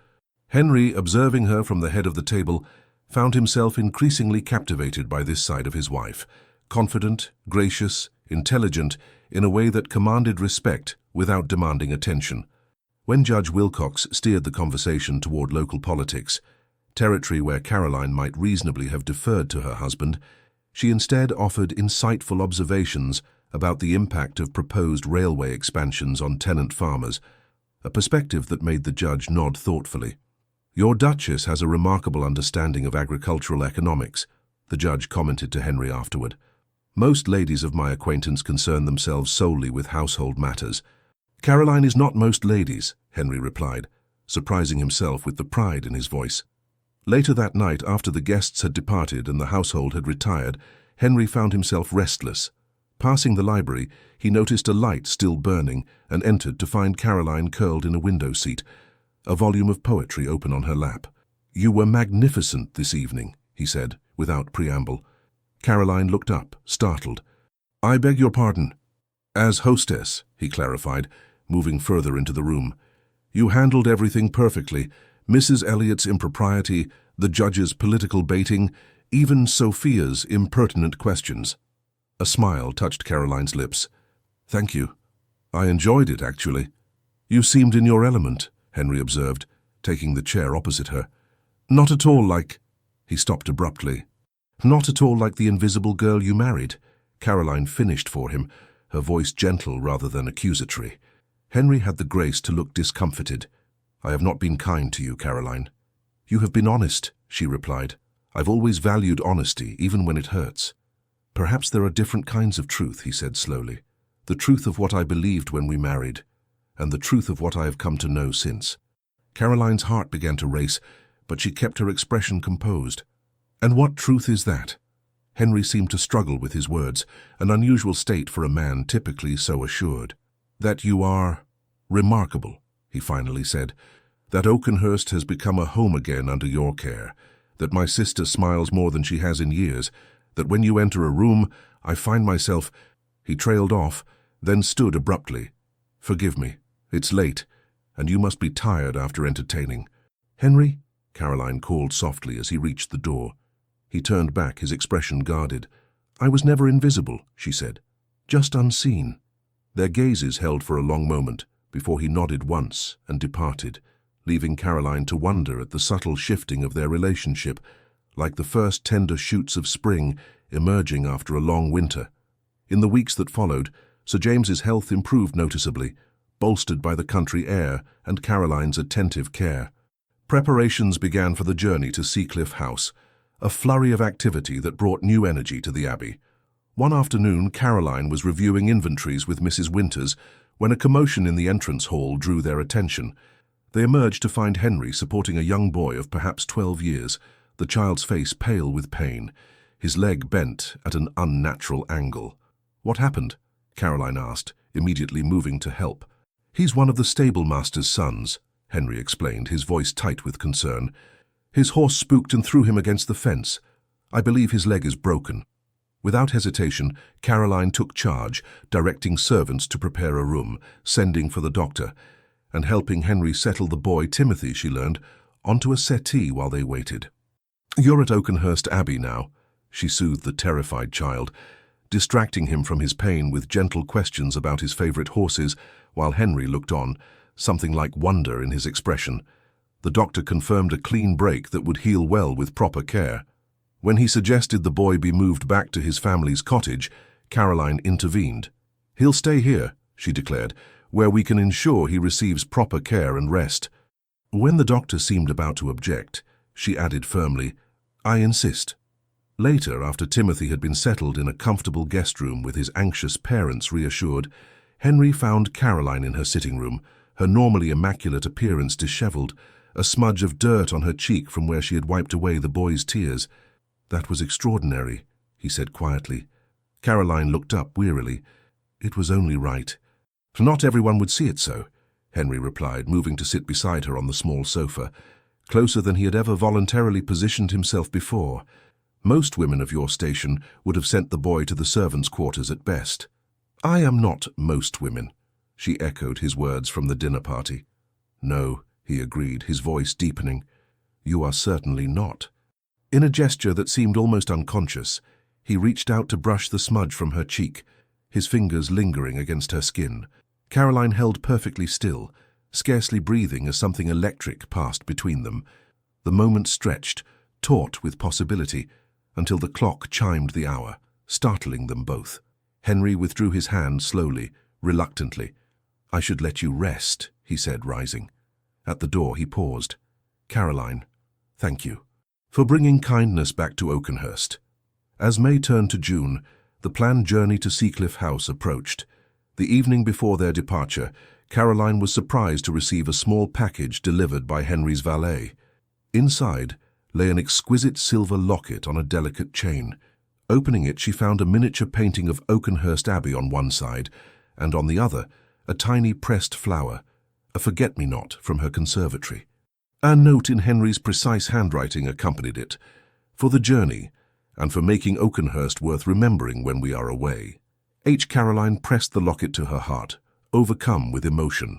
S1: Henry, observing her from the head of the table, found himself increasingly captivated by this side of his wife, confident, gracious, intelligent, in a way that commanded respect without demanding attention. When Judge Wilcox steered the conversation toward local politics, territory where Caroline might reasonably have deferred to her husband, she instead offered insightful observations about the impact of proposed railway expansions on tenant farmers, a perspective that made the judge nod thoughtfully. "Your Duchess has a remarkable understanding of agricultural economics," the judge commented to Henry afterward. "Most ladies of my acquaintance concern themselves solely with household matters." "Caroline is not most ladies," Henry replied, surprising himself with the pride in his voice. Later that night, after the guests had departed and the household had retired, Henry found himself restless. Passing the library, he noticed a light still burning and entered to find Caroline curled in a window seat, a volume of poetry open on her lap. "You were magnificent this evening," he said, without preamble. Caroline looked up, startled. "I beg your pardon." "As hostess," he clarified, moving further into the room. "You handled everything perfectly. Mrs. Elliott's impropriety, the judge's political baiting, even Sophia's impertinent questions." A smile touched Caroline's lips. "Thank you. I enjoyed it, actually." "You seemed in your element," Henry observed, taking the chair opposite her. "Not at all like—" He stopped abruptly. "Not at all like the invisible girl you married," Caroline finished for him, her voice gentle rather than accusatory. Henry had the grace to look discomfited. "I have not been kind to you, Caroline." "You have been honest," she replied. "I've always valued honesty, even when it hurts." "Perhaps there are different kinds of truth," he said slowly. "The truth of what I believed when we married, and the truth of what I have come to know since." Caroline's heart began to race, but she kept her expression composed. "And what truth is that?" Henry seemed to struggle with his words, an unusual state for a man typically so assured. "That you are remarkable," he finally said. "That Oakenhurst has become a home again under your care. That my sister smiles more than she has in years. That when you enter a room, I find myself—" He trailed off, then stood abruptly. "Forgive me. It's late, and you must be tired after entertaining." "Henry?" Caroline called softly as he reached the door. He turned back, his expression guarded. "I was never invisible," she said. "Just unseen." Their gazes held for a long moment before he nodded once and departed, leaving Caroline to wonder at the subtle shifting of their relationship, like the first tender shoots of spring emerging after a long winter. In the weeks that followed, Sir James's health improved noticeably, bolstered by the country air and Caroline's attentive care. Preparations began for the journey to Seacliff House, a flurry of activity that brought new energy to the Abbey. One afternoon, Caroline was reviewing inventories with Mrs. Winters when a commotion in the entrance hall drew their attention. They emerged to find Henry supporting a young boy of perhaps 12 years, the child's face pale with pain, his leg bent at an unnatural angle. "What happened?" Caroline asked, immediately moving to help. "He's one of the stable-master's sons," Henry explained, his voice tight with concern. "His horse spooked and threw him against the fence. I believe his leg is broken." Without hesitation, Caroline took charge, directing servants to prepare a room, sending for the doctor, and helping Henry settle the boy, Timothy, she learned, onto a settee while they waited. "You're at Oakenhurst Abbey now," she soothed the terrified child, distracting him from his pain with gentle questions about his favourite horses, while Henry looked on, something like wonder in his expression. The doctor confirmed a clean break that would heal well with proper care. When he suggested the boy be moved back to his family's cottage, Caroline intervened. "He'll stay here," she declared, "where we can ensure he receives proper care and rest." When the doctor seemed about to object, she added firmly, "I insist." Later, after Timothy had been settled in a comfortable guest room with his anxious parents reassured, Henry found Caroline in her sitting room, her normally immaculate appearance dishevelled, a smudge of dirt on her cheek from where she had wiped away the boy's tears. "That was extraordinary," he said quietly. Caroline looked up wearily. "It was only right." "Not everyone would see it so," Henry replied, moving to sit beside her on the small sofa, closer than he had ever voluntarily positioned himself before. "Most women of your station would have sent the boy to the servants' quarters at best." "I am not most women," she echoed his words from the dinner party. "No," he agreed, his voice deepening. "You are certainly not." In a gesture that seemed almost unconscious, he reached out to brush the smudge from her cheek, his fingers lingering against her skin. Caroline held perfectly still, scarcely breathing as something electric passed between them. The moment stretched, taut with possibility, until the clock chimed the hour, startling them both. Henry withdrew his hand slowly, reluctantly. "I should let you rest," he said, rising. At the door he paused. "Caroline, thank you for bringing kindness back to Oakenhurst." As May turned to June, the planned journey to Seacliff House approached. The evening before their departure, Caroline was surprised to receive a small package delivered by Henry's valet. Inside lay an exquisite silver locket on a delicate chain. Opening it, she found a miniature painting of Oakenhurst Abbey on one side, and on the other, a tiny pressed flower, a forget-me-not from her conservatory. A note in Henry's precise handwriting accompanied it, "For the journey, and for making Oakenhurst worth remembering when we are away." Caroline pressed the locket to her heart, overcome with emotion.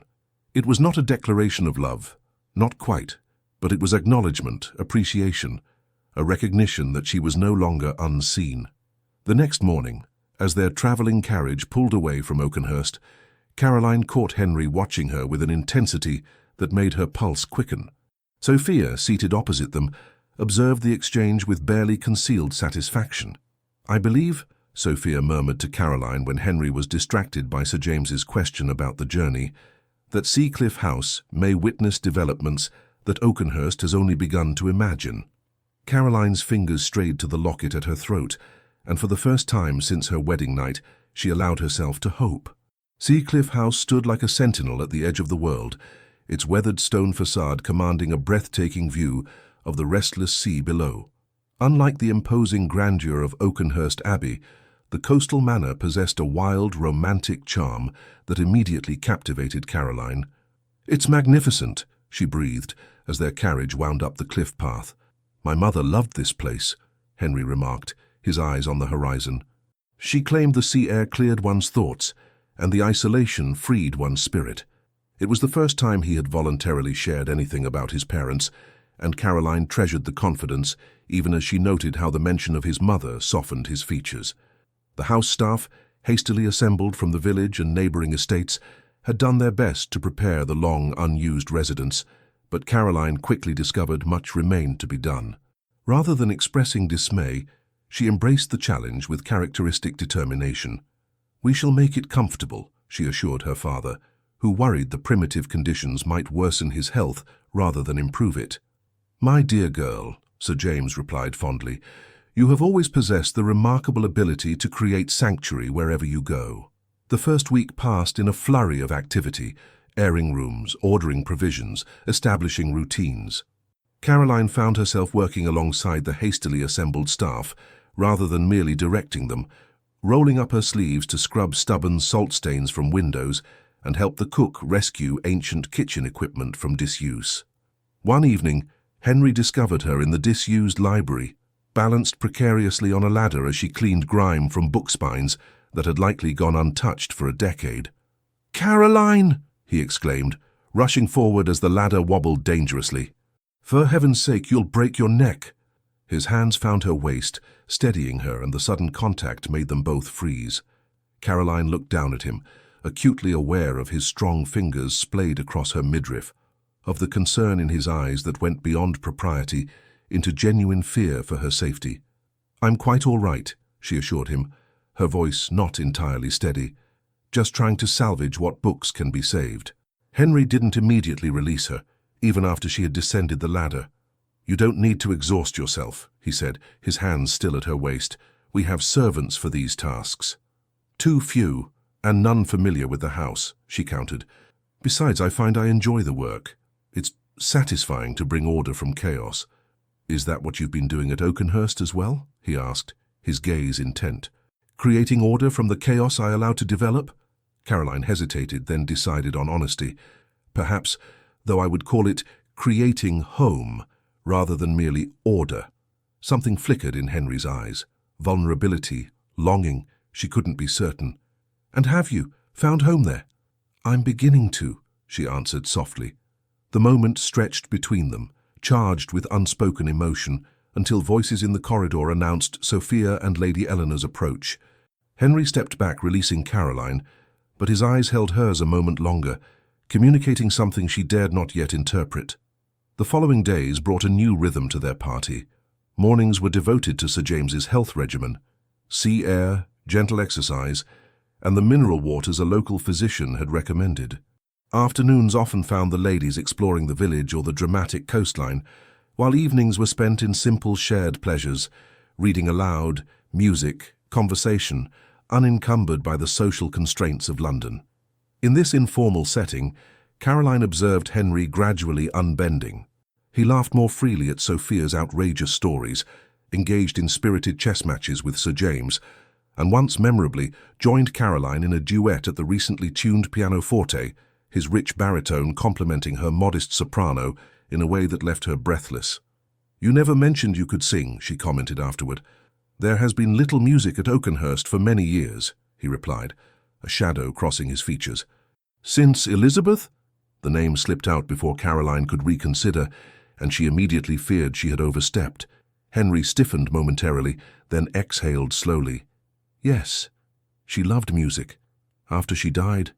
S1: It was not a declaration of love, not quite, but it was acknowledgement, appreciation, a recognition that she was no longer unseen. The next morning, as their travelling carriage pulled away from Oakenhurst, Caroline caught Henry watching her with an intensity that made her pulse quicken. Sophia, seated opposite them, observed the exchange with barely concealed satisfaction. "I believe," Sophia murmured to Caroline when Henry was distracted by Sir James's question about the journey, "that Seacliff House may witness developments that Oakenhurst has only begun to imagine." Caroline's fingers strayed to the locket at her throat, and for the first time since her wedding night, she allowed herself to hope. Seacliff House stood like a sentinel at the edge of the world, its weathered stone facade commanding a breathtaking view of the restless sea below. Unlike the imposing grandeur of Oakenhurst Abbey, the coastal manor possessed a wild, romantic charm that immediately captivated Caroline. "It's magnificent," she breathed as their carriage wound up the cliff path. "My mother loved this place," Henry remarked, his eyes on the horizon. "She claimed the sea air cleared one's thoughts, and the isolation freed one's spirit." It was the first time he had voluntarily shared anything about his parents, and Caroline treasured the confidence, even as she noted how the mention of his mother softened his features. The house staff, hastily assembled from the village and neighbouring estates, had done their best to prepare the long unused residence, but Caroline quickly discovered much remained to be done. Rather than expressing dismay, she embraced the challenge with characteristic determination. "We shall make it comfortable," she assured her father, who worried the primitive conditions might worsen his health rather than improve it. "My dear girl," Sir James replied fondly, "you have always possessed the remarkable ability to create sanctuary wherever you go." The first week passed in a flurry of activity, airing rooms, ordering provisions, establishing routines. Caroline found herself working alongside the hastily assembled staff, rather than merely directing them, rolling up her sleeves to scrub stubborn salt stains from windows and help the cook rescue ancient kitchen equipment from disuse. One evening, Henry discovered her in the disused library, balanced precariously on a ladder as she cleaned grime from book spines that had likely gone untouched for a decade. "Caroline!" he exclaimed, rushing forward as the ladder wobbled dangerously. "For heaven's sake, you'll break your neck." His hands found her waist, steadying her, and the sudden contact made them both freeze. Caroline looked down at him, acutely aware of his strong fingers splayed across her midriff, of the concern in his eyes that went beyond propriety into genuine fear for her safety. "I'm quite all right," she assured him, her voice not entirely steady, "just trying to salvage what books can be saved." Henry didn't immediately release her, even after she had descended the ladder. "You don't need to exhaust yourself," he said, his hands still at her waist. "We have servants for these tasks." "Too few, and none familiar with the house," she countered. "Besides, I find I enjoy the work. It's satisfying to bring order from chaos." "Is that what you've been doing at Oakenhurst as well?" he asked, his gaze intent. "Creating order from the chaos I allowed to develop?" Caroline hesitated, then decided on honesty. "Perhaps, though I would call it creating home, rather than merely order." Something flickered in Henry's eyes. Vulnerability, longing, she couldn't be certain. "And have you found home there?" "I'm beginning to," she answered softly. The moment stretched between them, charged with unspoken emotion, until voices in the corridor announced Sophia and Lady Eleanor's approach. Henry stepped back, releasing Caroline, but his eyes held hers a moment longer, communicating something she dared not yet interpret. The following days brought a new rhythm to their party. Mornings were devoted to Sir James's health regimen: sea air, gentle exercise, and the mineral waters a local physician had recommended. Afternoons often found the ladies exploring the village or the dramatic coastline, while evenings were spent in simple shared pleasures, reading aloud, music, conversation, unencumbered by the social constraints of London. In this informal setting, Caroline observed Henry gradually unbending. He laughed more freely at Sophia's outrageous stories, engaged in spirited chess matches with Sir James, and once memorably joined Caroline in a duet at the recently tuned pianoforte, his rich baritone complementing her modest soprano in a way that left her breathless. "You never mentioned you could sing," she commented afterward. "There has been little music at Oakenhurst for many years," he replied, a shadow crossing his features. "Since Elizabeth?" The name slipped out before Caroline could reconsider, and she immediately feared she had overstepped. Henry stiffened momentarily, then exhaled slowly. "Yes, she loved music. After she died,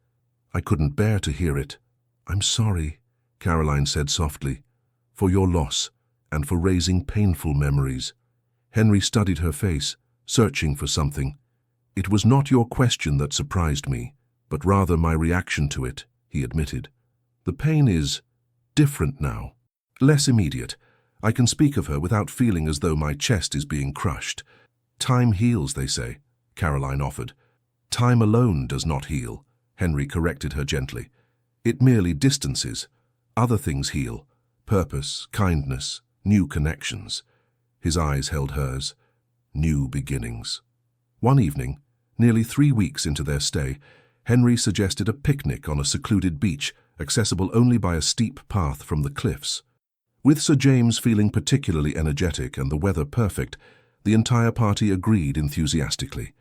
S1: I couldn't bear to hear it." "I'm sorry," Caroline said softly, "for your loss and for raising painful memories." Henry studied her face, searching for something. "It was not your question that surprised me, but rather my reaction to it," he admitted. "The pain is different now. Less immediate. I can speak of her without feeling as though my chest is being crushed. Time heals, they say," Caroline offered. "Time alone does not heal," Henry corrected her gently. "It merely distances. Other things heal. Purpose, kindness, new connections." His eyes held hers. New beginnings. One evening, nearly 3 weeks into their stay, Henry suggested a picnic on a secluded beach, accessible only by a steep path from the cliffs. With Sir James feeling particularly energetic and the weather perfect, the entire party agreed enthusiastically.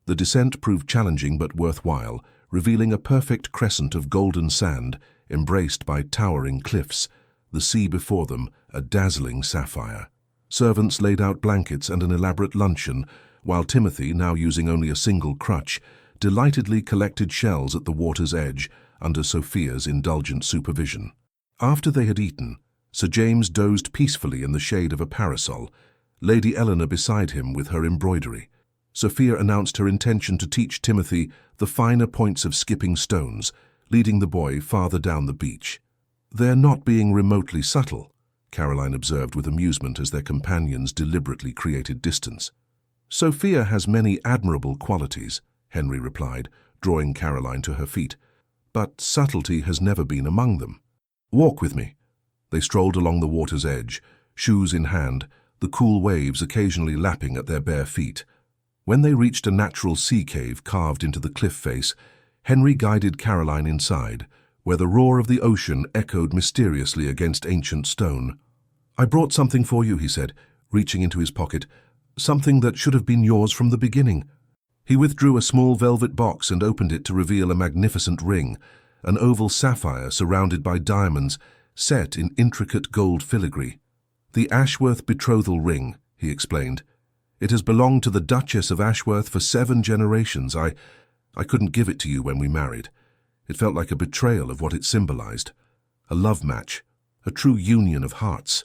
S1: The descent proved challenging but worthwhile, revealing a perfect crescent of golden sand, embraced by towering cliffs, the sea before them a dazzling sapphire. Servants laid out blankets and an elaborate luncheon, while Timothy, now using only a single crutch, delightedly collected shells at the water's edge under Sophia's indulgent supervision. After they had eaten, Sir James dozed peacefully in the shade of a parasol, Lady Eleanor beside him with her embroidery. Sophia announced her intention to teach Timothy the finer points of skipping stones, leading the boy farther down the beach. "They're not being remotely subtle," Caroline observed with amusement as their companions deliberately created distance. "Sophia has many admirable qualities," Henry replied, drawing Caroline to her feet, "but subtlety has never been among them. Walk with me." They strolled along the water's edge, shoes in hand, the cool waves occasionally lapping at their bare feet. When they reached a natural sea cave carved into the cliff face, Henry guided Caroline inside, where the roar of the ocean echoed mysteriously against ancient stone. "I brought something for you," he said, reaching into his pocket, "something that should have been yours from the beginning." He withdrew a small velvet box and opened it to reveal a magnificent ring, an oval sapphire surrounded by diamonds, set in intricate gold filigree. "The Ashworth betrothal ring," he explained. "It has belonged to the Duchess of Ashworth for 7 generations. I couldn't give it to you when we married. It felt like a betrayal of what it symbolized. A love match, a true union of hearts."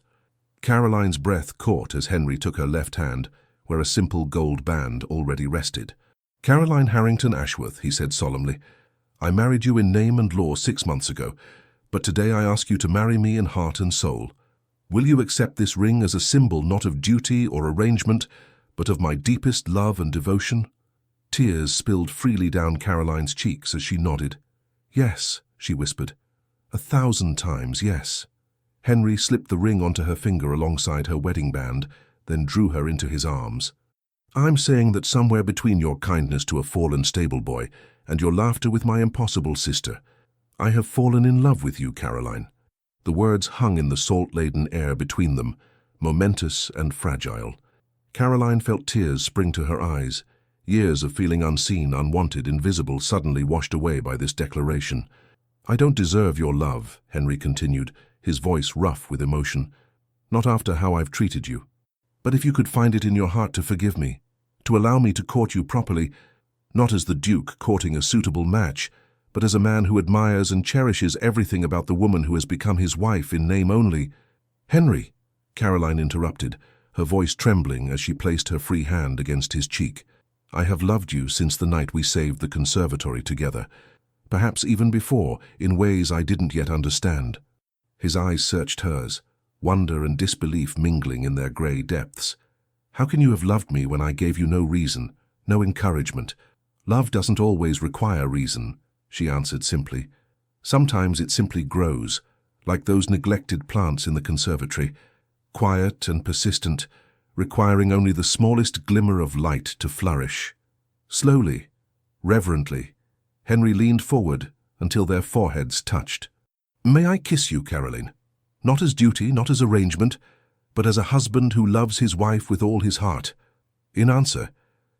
S1: Caroline's breath caught as Henry took her left hand, where a simple gold band already rested. "Caroline Harrington Ashworth," he said solemnly, "I married you in name and law 6 months ago, but today I ask you to marry me in heart and soul. Will you accept this ring as a symbol not of duty or arrangement, but of my deepest love and devotion?" Tears spilled freely down Caroline's cheeks as she nodded. "Yes," she whispered. "1,000 times yes." Henry slipped the ring onto her finger alongside her wedding band, then drew her into his arms. "I'm saying that somewhere between your kindness to a fallen stable boy and your laughter with my impossible sister, I have fallen in love with you, Caroline." The words hung in the salt-laden air between them, momentous and fragile. Caroline felt tears spring to her eyes, years of feeling unseen, unwanted, invisible, suddenly washed away by this declaration. "I don't deserve your love," Henry continued, his voice rough with emotion. "Not after how I've treated you. But if you could find it in your heart to forgive me, to allow me to court you properly, not as the Duke courting a suitable match, but as a man who admires and cherishes everything about the woman who has become his wife in name only—" "Henry," Caroline interrupted, her voice trembling as she placed her free hand against his cheek. "I have loved you since the night we saved the conservatory together, perhaps even before, in ways I didn't yet understand." His eyes searched hers, wonder and disbelief mingling in their grey depths. "How can you have loved me when I gave you no reason, no encouragement?" "Love doesn't always require reason," she answered simply. "Sometimes it simply grows, like those neglected plants in the conservatory, quiet and persistent, requiring only the smallest glimmer of light to flourish." Slowly, reverently, Henry leaned forward until their foreheads touched. "May I kiss you, Caroline? Not as duty, not as arrangement, but as a husband who loves his wife with all his heart." In answer,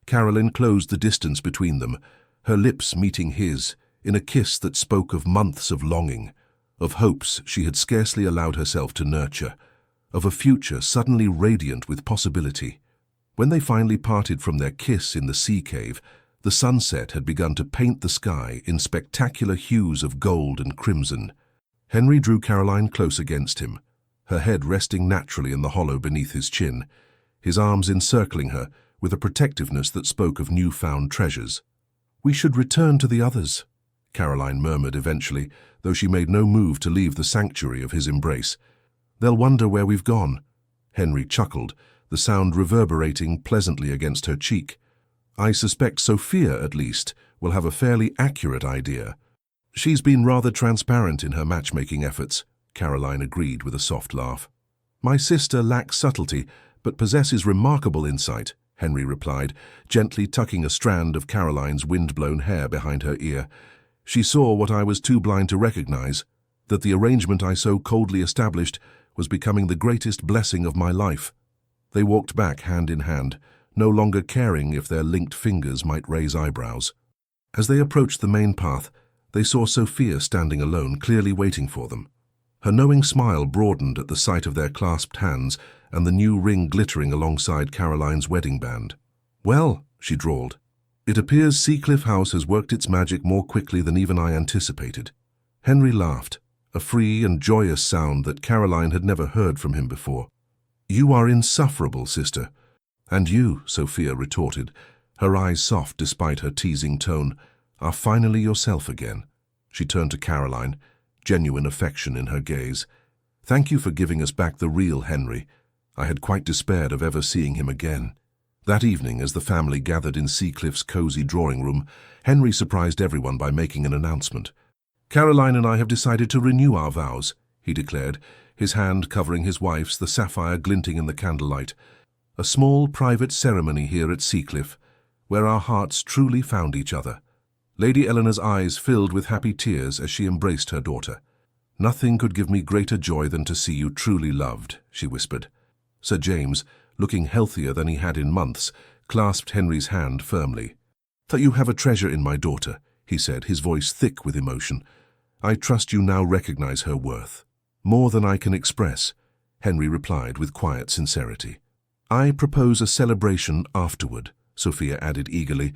S1: Caroline closed the distance between them, her lips meeting his, in a kiss that spoke of months of longing, of hopes she had scarcely allowed herself to nurture, of a future suddenly radiant with possibility. When they finally parted from their kiss in the sea cave, the sunset had begun to paint the sky in spectacular hues of gold and crimson. Henry drew Caroline close against him, her head resting naturally in the hollow beneath his chin, his arms encircling her with a protectiveness that spoke of newfound treasures. "We should return to the others," Caroline murmured eventually, though she made no move to leave the sanctuary of his embrace. "They'll wonder where we've gone." Henry chuckled, the sound reverberating pleasantly against her cheek. "I suspect Sophia, at least, will have a fairly accurate idea." "She's been rather transparent in her matchmaking efforts," Caroline agreed with a soft laugh. "My sister lacks subtlety, but possesses remarkable insight," Henry replied, gently tucking a strand of Caroline's wind-blown hair behind her ear. "She saw what I was too blind to recognize, that the arrangement I so coldly established was becoming the greatest blessing of my life." They walked back hand in hand, no longer caring if their linked fingers might raise eyebrows. As they approached the main path, they saw Sophia standing alone, clearly waiting for them. Her knowing smile broadened at the sight of their clasped hands and the new ring glittering alongside Caroline's wedding band. "Well," she drawled, "it appears Seacliff House has worked its magic more quickly than even I anticipated." Henry laughed, a free and joyous sound that Caroline had never heard from him before. "You are insufferable, sister." "And you," Sophia retorted, her eyes soft despite her teasing tone, "are finally yourself again." She turned to Caroline, genuine affection in her gaze. "Thank you for giving us back the real Henry. I had quite despaired of ever seeing him again." That evening, as the family gathered in Seacliff's cozy drawing room, Henry surprised everyone by making an announcement. "Caroline and I have decided to renew our vows," he declared, his hand covering his wife's, the sapphire glinting in the candlelight. "A small private ceremony here at Seacliff, where our hearts truly found each other." Lady Eleanor's eyes filled with happy tears as she embraced her daughter. "Nothing could give me greater joy than to see you truly loved," she whispered. Sir James, looking healthier than he had in months, clasped Henry's hand firmly. "That you have a treasure in my daughter," he said, his voice thick with emotion. "I trust you now recognize her worth." "More than I can express," Henry replied with quiet sincerity. I propose a celebration afterward, Sophia added eagerly.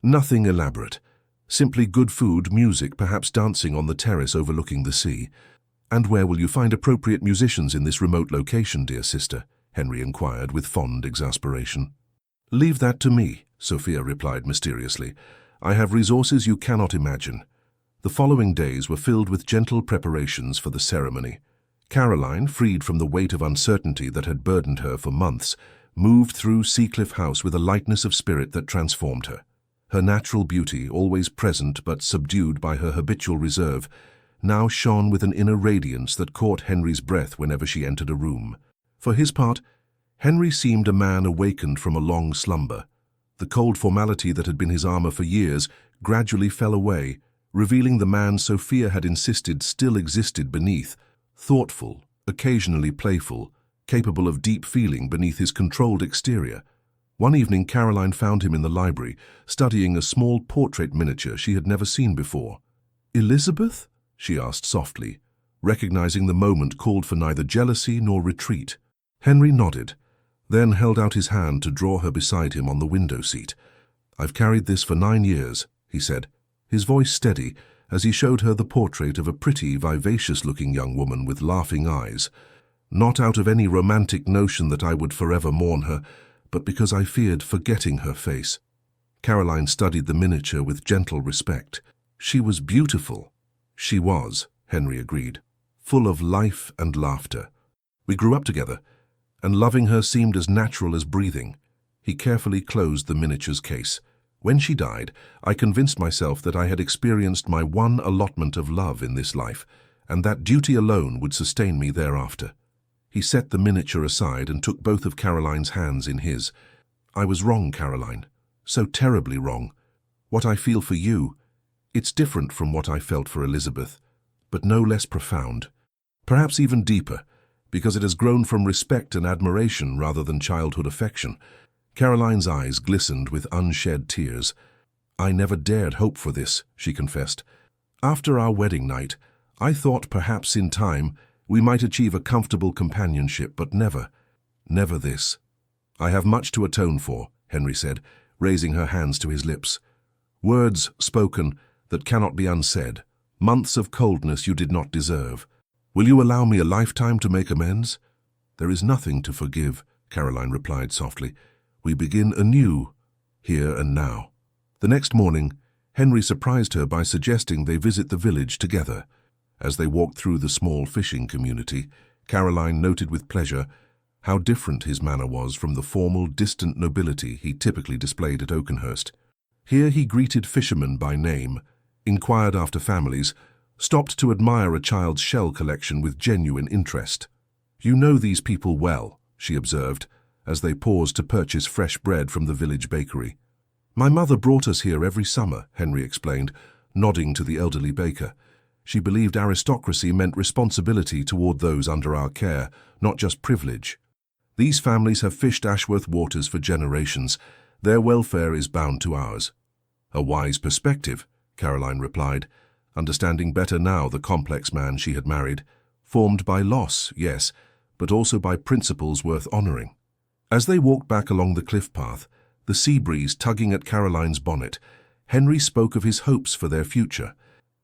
S1: Nothing elaborate. Simply good food, music, perhaps dancing on the terrace overlooking the sea. And where will you find appropriate musicians in this remote location, dear sister? Henry inquired with fond exasperation. Leave that to me, Sophia replied mysteriously. I have resources you cannot imagine. The following days were filled with gentle preparations for the ceremony. Caroline, freed from the weight of uncertainty that had burdened her for months, moved through Seacliff House with a lightness of spirit that transformed her. Her natural beauty, always present but subdued by her habitual reserve, now shone with an inner radiance that caught Henry's breath whenever she entered a room. For his part, Henry seemed a man awakened from a long slumber. The cold formality that had been his armor for years gradually fell away, revealing the man Sophia had insisted still existed beneath, thoughtful, occasionally playful, capable of deep feeling beneath his controlled exterior. One evening Caroline found him in the library, studying a small portrait miniature she had never seen before. "Elizabeth?" she asked softly, recognizing the moment called for neither jealousy nor retreat. Henry nodded, then held out his hand to draw her beside him on the window seat. "I've carried this for 9 years, he said, his voice steady as he showed her the portrait of a pretty, vivacious-looking young woman with laughing eyes. Not out of any romantic notion that I would forever mourn her, but because I feared forgetting her face." Caroline studied the miniature with gentle respect. She was beautiful. She was, Henry agreed, full of life and laughter. We grew up together, and loving her seemed as natural as breathing. He carefully closed the miniature's case. When she died, I convinced myself that I had experienced my one allotment of love in this life, and that duty alone would sustain me thereafter. He set the miniature aside and took both of Caroline's hands in his. "I was wrong, Caroline. So terribly wrong. What I feel for you, it's different from what I felt for Elizabeth, but no less profound. Perhaps even deeper, because it has grown from respect and admiration rather than childhood affection." Caroline's eyes glistened with unshed tears. "I never dared hope for this," she confessed. "After our wedding night, I thought perhaps in time we might achieve a comfortable companionship, but never this. I have much to atone for," Henry said, raising her hands to his lips. "Words spoken that cannot be unsaid, months of coldness you did not deserve. Will you allow me a lifetime to make amends?" "There is nothing to forgive," Caroline replied softly. "We begin anew, here and now." The next morning, Henry surprised her by suggesting they visit the village together. As they walked through the small fishing community, Caroline noted with pleasure how different his manner was from the formal, distant nobility he typically displayed at Oakenhurst. Here he greeted fishermen by name, inquired after families, stopped to admire a child's shell collection with genuine interest. "You know these people well," she observed, as they paused to purchase fresh bread from the village bakery. "My mother brought us here every summer," Henry explained, nodding to the elderly baker. "She believed aristocracy meant responsibility toward those under our care, not just privilege. These families have fished Ashworth waters for generations. Their welfare is bound to ours." "A wise perspective," Caroline replied, understanding better now the complex man she had married, formed by loss, yes, but also by principles worth honoring. As they walked back along the cliff path, the sea breeze tugging at Caroline's bonnet, Henry spoke of his hopes for their future.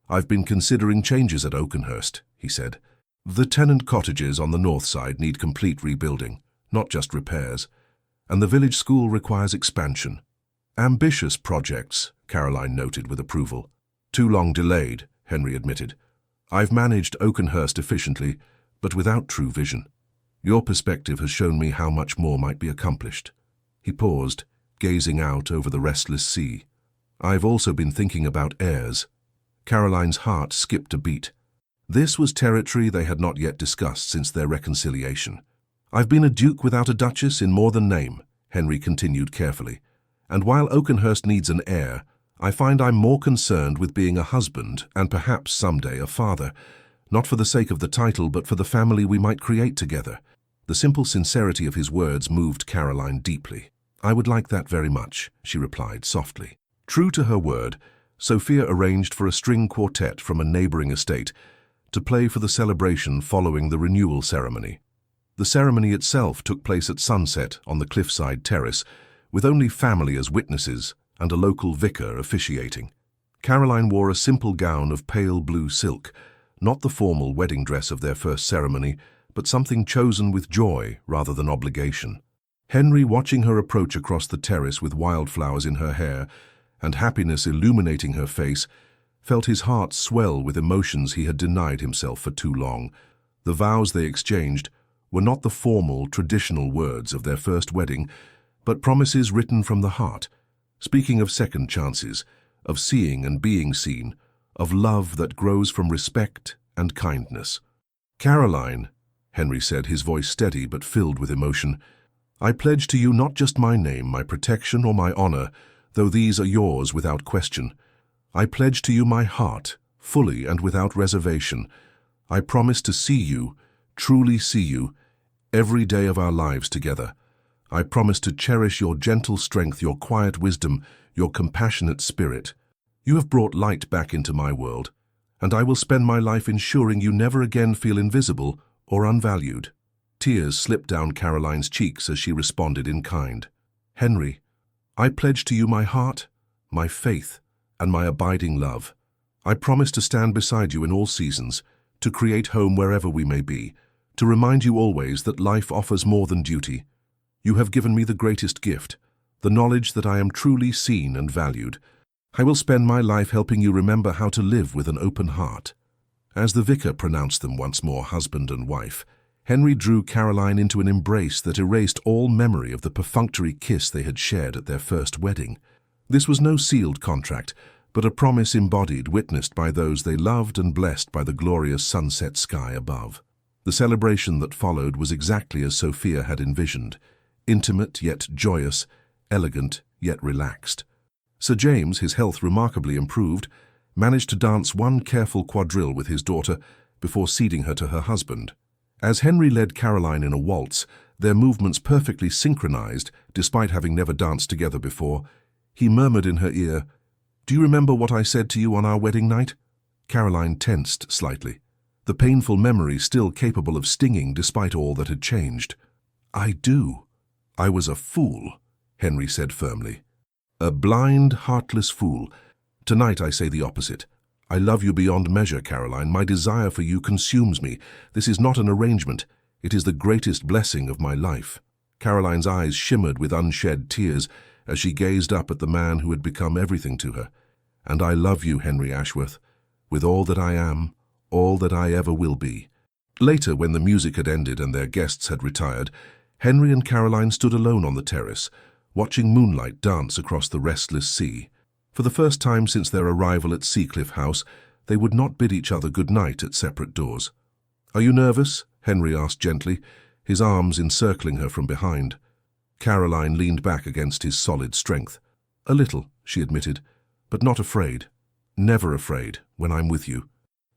S1: "I've been considering changes at Oakenhurst," he said. "The tenant cottages on the north side need complete rebuilding, not just repairs, and the village school requires expansion." "Ambitious projects," Caroline noted with approval. "Too long delayed," Henry admitted. "I've managed Oakenhurst efficiently, but without true vision. Your perspective has shown me how much more might be accomplished." He paused, gazing out over the restless sea. "I've also been thinking about heirs." Caroline's heart skipped a beat. This was territory they had not yet discussed since their reconciliation. "I've been a duke without a duchess in more than name," Henry continued carefully. "And while Oakenhurst needs an heir, I find I'm more concerned with being a husband and perhaps someday a father, not for the sake of the title but for the family we might create together." The simple sincerity of his words moved Caroline deeply. "I would like that very much," she replied softly. True to her word, Sophia arranged for a string quartet from a neighboring estate to play for the celebration following the renewal ceremony. The ceremony itself took place at sunset on the cliffside terrace, with only family as witnesses and a local vicar officiating. Caroline wore a simple gown of pale blue silk, not the formal wedding dress of their first ceremony, but something chosen with joy rather than obligation. Henry, watching her approach across the terrace with wildflowers in her hair and happiness illuminating her face, felt his heart swell with emotions he had denied himself for too long. The vows they exchanged were not the formal, traditional words of their first wedding, but promises written from the heart, speaking of second chances, of seeing and being seen, of love that grows from respect and kindness. "Caroline," Henry said, his voice steady but filled with emotion, "I pledge to you not just my name, my protection, or my honor, though these are yours without question. I pledge to you my heart, fully and without reservation. I promise to see you, truly see you, every day of our lives together. I promise to cherish your gentle strength, your quiet wisdom, your compassionate spirit. You have brought light back into my world, and I will spend my life ensuring you never again feel invisible or unvalued." Tears slipped down Caroline's cheeks as she responded in kind. "Henry, I pledge to you my heart, my faith, and my abiding love. I promise to stand beside you in all seasons, to create home wherever we may be, to remind you always that life offers more than duty. You have given me the greatest gift, the knowledge that I am truly seen and valued. I will spend my life helping you remember how to live with an open heart." As the vicar pronounced them once more husband and wife, Henry drew Caroline into an embrace that erased all memory of the perfunctory kiss they had shared at their first wedding. This was no sealed contract, but a promise embodied, witnessed by those they loved and blessed by the glorious sunset sky above. The celebration that followed was exactly as Sophia had envisioned, intimate yet joyous, elegant yet relaxed. Sir James, his health remarkably improved, managed to dance one careful quadrille with his daughter before ceding her to her husband. As Henry led Caroline in a waltz, their movements perfectly synchronized, despite having never danced together before, he murmured in her ear, "Do you remember what I said to you on our wedding night?" Caroline tensed slightly, the painful memory still capable of stinging despite all that had changed. "I do. I was a fool," Henry said firmly. "A blind, heartless fool. Tonight I say the opposite. I love you beyond measure, Caroline. My desire for you consumes me. This is not an arrangement. It is the greatest blessing of my life." Caroline's eyes shimmered with unshed tears as she gazed up at the man who had become everything to her. "And I love you, Henry Ashworth, with all that I am, all that I ever will be." Later, when the music had ended and their guests had retired, Henry and Caroline stood alone on the terrace, watching moonlight dance across the restless sea. For the first time since their arrival at Seacliff House, they would not bid each other good night at separate doors. "Are you nervous?" Henry asked gently, his arms encircling her from behind. Caroline leaned back against his solid strength. "A little," she admitted, "but not afraid. Never afraid when I'm with you."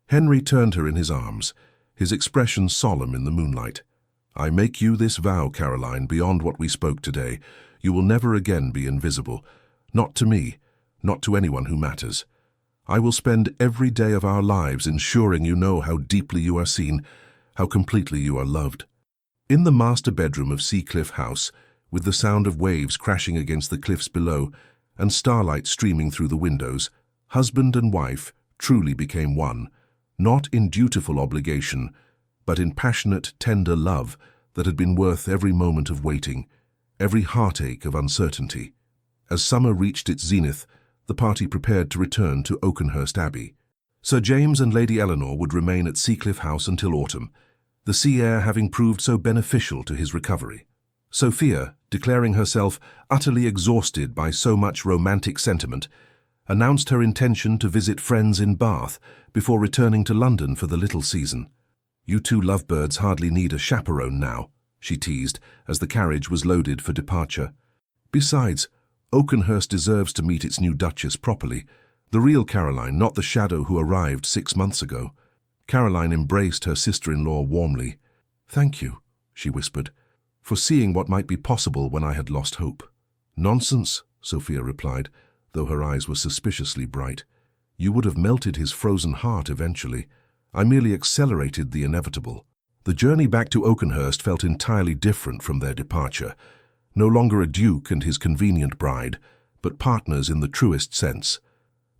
S1: Henry turned her in his arms, his expression solemn in the moonlight. "I make you this vow, Caroline, beyond what we spoke today. You will never again be invisible. Not to me, not to anyone who matters. I will spend every day of our lives ensuring you know how deeply you are seen, how completely you are loved." In the master bedroom of Seacliff House, with the sound of waves crashing against the cliffs below and starlight streaming through the windows, husband and wife truly became one, not in dutiful obligation, but in passionate, tender love that had been worth every moment of waiting, every heartache of uncertainty. As summer reached its zenith, the party prepared to return to Oakenhurst Abbey. Sir James and Lady Eleanor would remain at Seacliff House until autumn, the sea air having proved so beneficial to his recovery. Sophia, declaring herself utterly exhausted by so much romantic sentiment, announced her intention to visit friends in Bath before returning to London for the little season. "You two lovebirds hardly need a chaperone now," she teased as the carriage was loaded for departure. "Besides, Oakenhurst deserves to meet its new Duchess properly, the real Caroline, not the shadow who arrived 6 months ago." Caroline embraced her sister-in-law warmly. "Thank you," she whispered, "for seeing what might be possible when I had lost hope." "Nonsense," Sophia replied, though her eyes were suspiciously bright. "You would have melted his frozen heart eventually. I merely accelerated the inevitable." The journey back to Oakenhurst felt entirely different from their departure. No longer a duke and his convenient bride, but partners in the truest sense.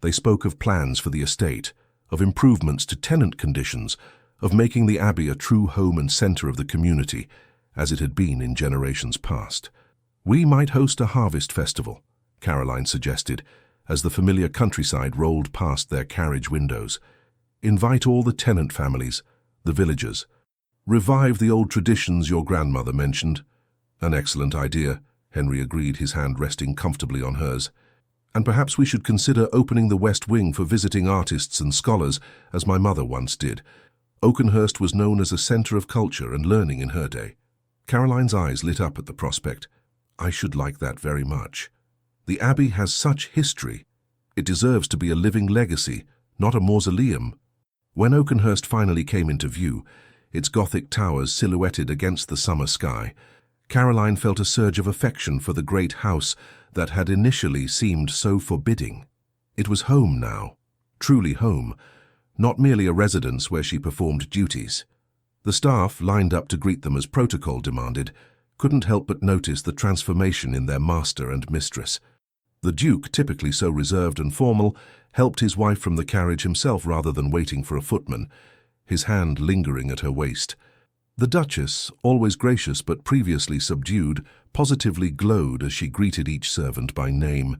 S1: They spoke of plans for the estate, of improvements to tenant conditions, of making the abbey a true home and centre of the community, as it had been in generations past. "We might host a harvest festival," Caroline suggested, as the familiar countryside rolled past their carriage windows. "Invite all the tenant families, the villagers. Revive the old traditions your grandmother mentioned." "An excellent idea," Henry agreed, his hand resting comfortably on hers. "And perhaps we should consider opening the West Wing for visiting artists and scholars, as my mother once did. Oakenhurst was known as a centre of culture and learning in her day." Caroline's eyes lit up at the prospect. "I should like that very much. The abbey has such history. It deserves to be a living legacy, not a mausoleum." When Oakenhurst finally came into view, its Gothic towers silhouetted against the summer sky, Caroline felt a surge of affection for the great house that had initially seemed so forbidding. It was home now, truly home, not merely a residence where she performed duties. The staff, lined up to greet them as protocol demanded, couldn't help but notice the transformation in their master and mistress. The Duke, typically so reserved and formal, helped his wife from the carriage himself rather than waiting for a footman, his hand lingering at her waist. The Duchess, always gracious but previously subdued, positively glowed as she greeted each servant by name,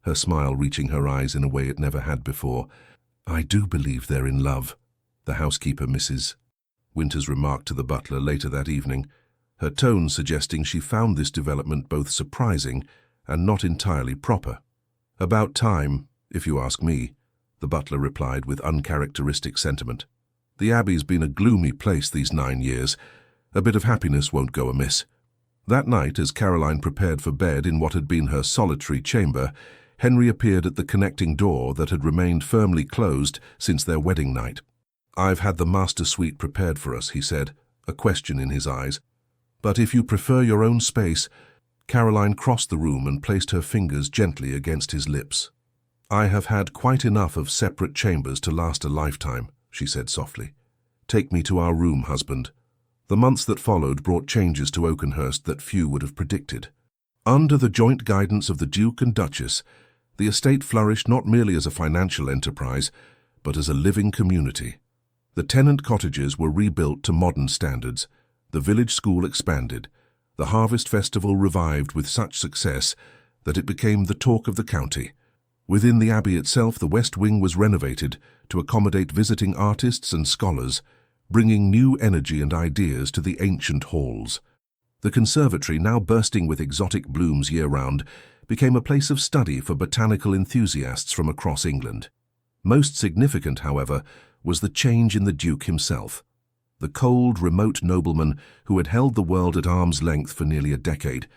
S1: her smile reaching her eyes in a way it never had before. "I do believe they're in love," the housekeeper, Mrs. Winters, remarked to the butler later that evening, her tone suggesting she found this development both surprising and not entirely proper. "About time, if you ask me," the butler replied with uncharacteristic sentiment. "The Abbey's been a gloomy place these 9 years. A bit of happiness won't go amiss." That night, as Caroline prepared for bed in what had been her solitary chamber, Henry appeared at the connecting door that had remained firmly closed since their wedding night. "I've had the master suite prepared for us," he said, a question in his eyes. "But if you prefer your own space—" Caroline crossed the room and placed her fingers gently against his lips. "I have had quite enough of separate chambers to last a lifetime," she said softly. "Take me to our room, husband." The months that followed brought changes to Oakenhurst that few would have predicted. Under the joint guidance of the Duke and Duchess, the estate flourished not merely as a financial enterprise, but as a living community. The tenant cottages were rebuilt to modern standards, the village school expanded, the harvest festival revived with such success that it became the talk of the county. Within the abbey itself, the West Wing was renovated to accommodate visiting artists and scholars, bringing new energy and ideas to the ancient halls. The conservatory, now bursting with exotic blooms year-round, became a place of study for botanical enthusiasts from across England. Most significant, however, was the change in the Duke himself. The cold, remote nobleman who had held the world at arm's length for nearly a decade,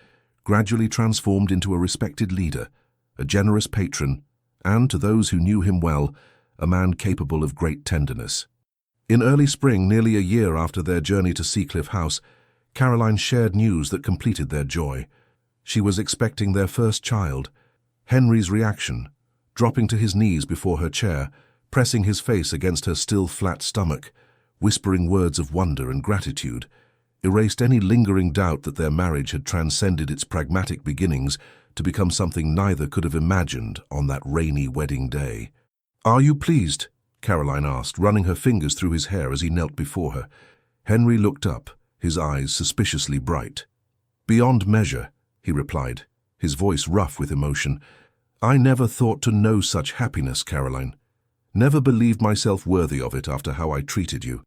S1: gradually transformed into a respected leader, a generous patron, and, to those who knew him well, a man capable of great tenderness. In early spring, nearly a year after their journey to Seacliff House, Caroline shared news that completed their joy. She was expecting their first child. Henry's reaction, dropping to his knees before her chair, pressing his face against her still flat stomach, whispering words of wonder and gratitude, erased any lingering doubt that their marriage had transcended its pragmatic beginnings to become something neither could have imagined on that rainy wedding day. "Are you pleased?" Caroline asked, running her fingers through his hair as he knelt before her. Henry looked up, his eyes suspiciously bright. "Beyond measure," he replied, his voice rough with emotion. "I never thought to know such happiness, Caroline. Never believed myself worthy of it after how I treated you.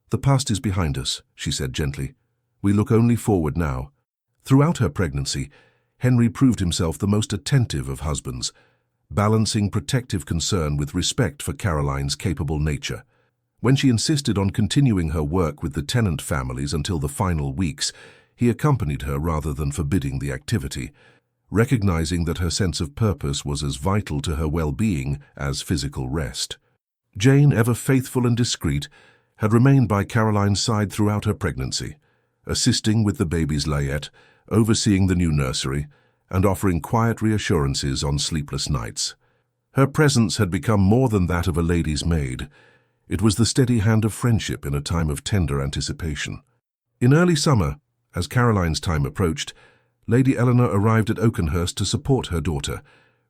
S1: The past is behind us," she said gently. "We look only forward now." Throughout her pregnancy, Henry proved himself the most attentive of husbands, balancing protective concern with respect for Caroline's capable nature. When she insisted on continuing her work with the tenant families until the final weeks, he accompanied her rather than forbidding the activity, recognizing that her sense of purpose was as vital to her well-being as physical rest. Jane, ever faithful and discreet, had remained by Caroline's side throughout her pregnancy, assisting with the baby's layette, overseeing the new nursery, and offering quiet reassurances on sleepless nights. Her presence had become more than that of a lady's maid. It was the steady hand of friendship in a time of tender anticipation. In early summer, as Caroline's time approached, Lady Eleanor arrived at Oakenhurst to support her daughter,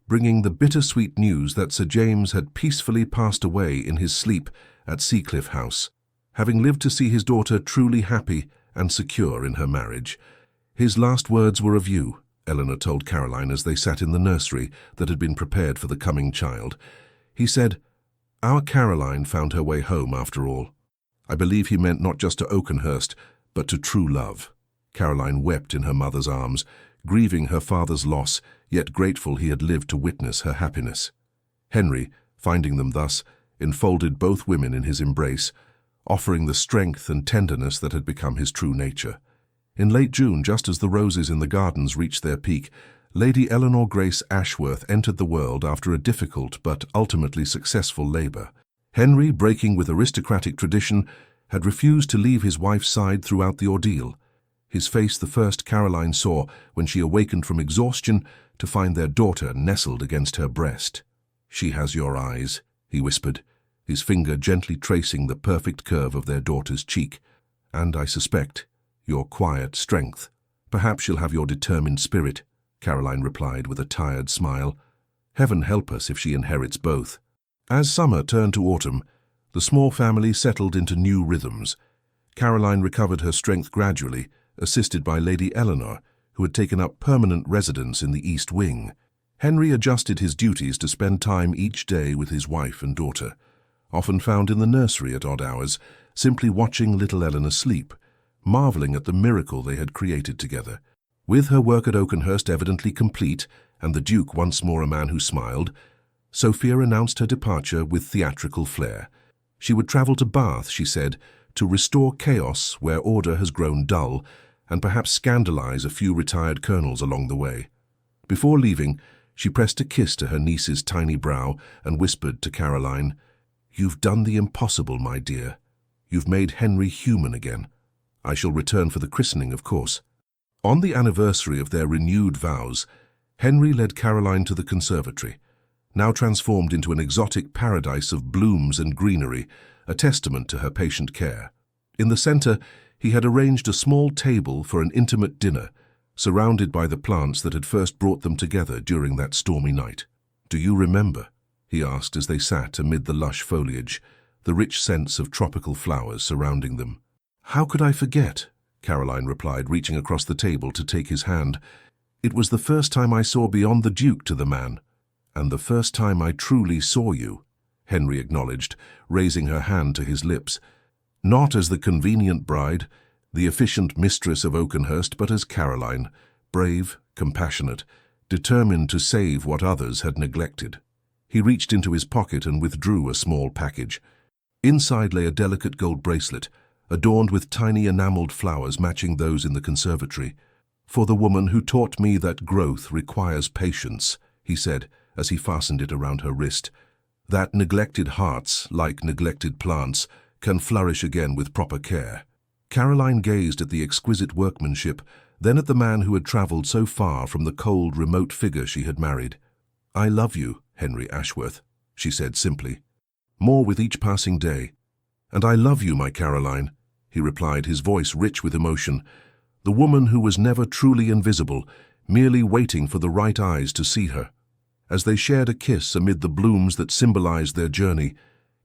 S1: bringing the bittersweet news that Sir James had peacefully passed away in his sleep at Seacliff House, having lived to see his daughter truly happy and secure in her marriage. His last words were of you, Eleanor told Caroline as they sat in the nursery that had been prepared for the coming child. He said, "Our Caroline found her way home after all." I believe he meant not just to Oakenhurst, but to true love. Caroline wept in her mother's arms, grieving her father's loss, yet grateful he had lived to witness her happiness. Henry, finding them thus, enfolded both women in his embrace, offering the strength and tenderness that had become his true nature. In late June, just as the roses in the gardens reached their peak, Lady Eleanor Grace Ashworth entered the world after a difficult but ultimately successful labour. Henry, breaking with aristocratic tradition, had refused to leave his wife's side throughout the ordeal, his face the first Caroline saw when she awakened from exhaustion to find their daughter nestled against her breast. "She has your eyes," he whispered, his finger gently tracing the perfect curve of their daughter's cheek. "And I suspect, your quiet strength. Perhaps she'll have your determined spirit," Caroline replied with a tired smile. "Heaven help us if she inherits both." As summer turned to autumn, the small family settled into new rhythms. Caroline recovered her strength gradually, assisted by Lady Eleanor, who had taken up permanent residence in the East Wing. Henry adjusted his duties to spend time each day with his wife and daughter, often found in the nursery at odd hours, simply watching little Eleanor sleep, marvelling at the miracle they had created together. With her work at Oakenhurst evidently complete, and the Duke once more a man who smiled, Sophia announced her departure with theatrical flair. She would travel to Bath, she said, to restore chaos where order has grown dull, and perhaps scandalize a few retired colonels along the way. Before leaving, she pressed a kiss to her niece's tiny brow and whispered to Caroline, "You've done the impossible, my dear. You've made Henry human again. I shall return for the christening, of course." On the anniversary of their renewed vows, Henry led Caroline to the conservatory, now transformed into an exotic paradise of blooms and greenery, a testament to her patient care. In the center, he had arranged a small table for an intimate dinner, surrounded by the plants that had first brought them together during that stormy night. "Do you remember?" he asked as they sat amid the lush foliage, the rich scents of tropical flowers surrounding them. "How could I forget?" Caroline replied, reaching across the table to take his hand. "It was the first time I saw beyond the Duke to the man, and the first time I truly saw you," Henry acknowledged, raising her hand to his lips. Not as the convenient bride, the efficient mistress of Oakenhurst, but as Caroline, brave, compassionate, determined to save what others had neglected. He reached into his pocket and withdrew a small package. Inside lay a delicate gold bracelet, adorned with tiny enameled flowers matching those in the conservatory. "For the woman who taught me that growth requires patience," he said as he fastened it around her wrist. "That neglected hearts, like neglected plants, can flourish again with proper care." Caroline gazed at the exquisite workmanship, then at the man who had travelled so far from the cold, remote figure she had married. "I love you, Henry Ashworth," she said simply, "more with each passing day." "And I love you, my Caroline," he replied, his voice rich with emotion. The woman who was never truly invisible, merely waiting for the right eyes to see her. As they shared a kiss amid the blooms that symbolized their journey,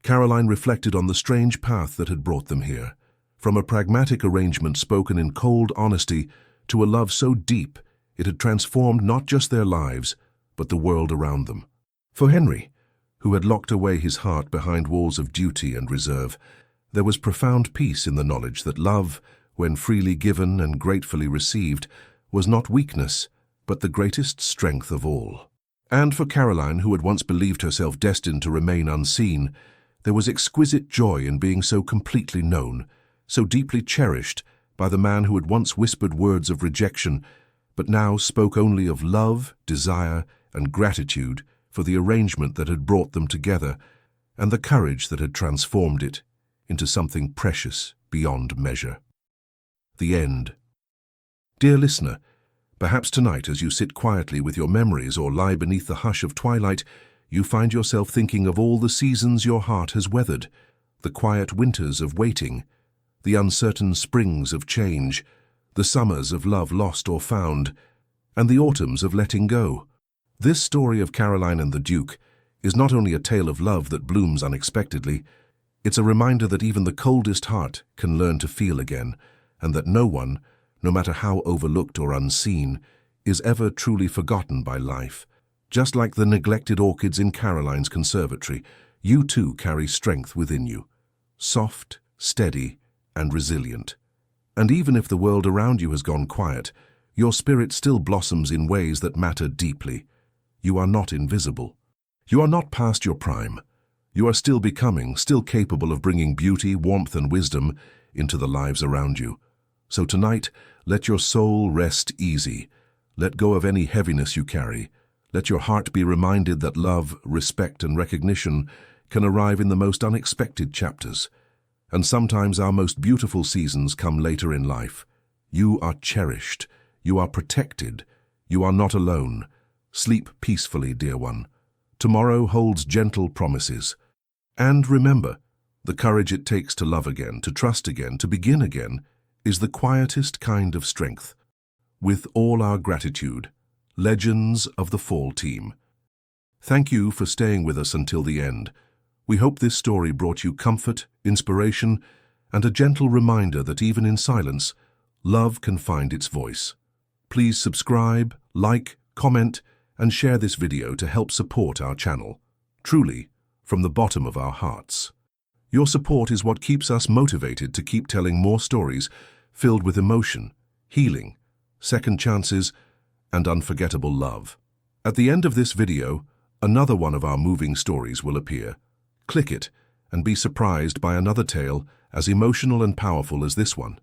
S1: Caroline reflected on the strange path that had brought them here. From a pragmatic arrangement spoken in cold honesty to a love so deep it had transformed not just their lives, but the world around them. For Henry, who had locked away his heart behind walls of duty and reserve, there was profound peace in the knowledge that love, when freely given and gratefully received, was not weakness, but the greatest strength of all. And for Caroline, who had once believed herself destined to remain unseen, there was exquisite joy in being so completely known, so deeply cherished by the man who had once whispered words of rejection, but now spoke only of love, desire, and gratitude for the arrangement that had brought them together, and the courage that had transformed it into something precious beyond measure. The end. Dear listener, perhaps tonight as you sit quietly with your memories or lie beneath the hush of twilight, you find yourself thinking of all the seasons your heart has weathered, the quiet winters of waiting, the uncertain springs of change, the summers of love lost or found, and the autumns of letting go. This story of Caroline and the Duke is not only a tale of love that blooms unexpectedly, it's a reminder that even the coldest heart can learn to feel again, and that no one, no matter how overlooked or unseen, is ever truly forgotten by life. Just like the neglected orchids in Caroline's conservatory, you too carry strength within you, soft, steady, and resilient. And even if the world around you has gone quiet, your spirit still blossoms in ways that matter deeply. You are not invisible. You are not past your prime. You are still becoming, still capable of bringing beauty, warmth, and wisdom into the lives around you. So tonight, let your soul rest easy. Let go of any heaviness you carry. Let your heart be reminded that love, respect, and recognition can arrive in the most unexpected chapters. And sometimes our most beautiful seasons come later in life. You are cherished. You are protected. You are not alone. Sleep peacefully, dear one. Tomorrow holds gentle promises. And remember, the courage it takes to love again, to trust again, to begin again, is the quietest kind of strength. With all our gratitude, Legends of the Fall Team. Thank you for staying with us until the end. We hope this story brought you comfort, inspiration, and a gentle reminder that even in silence, love can find its voice. Please subscribe, like, comment, and share this video to help support our channel. Truly, from the bottom of our hearts. Your support is what keeps us motivated to keep telling more stories filled with emotion, healing, second chances, and unforgettable love. At the end of this video, another one of our moving stories will appear. Click it and be surprised by another tale as emotional and powerful as this one.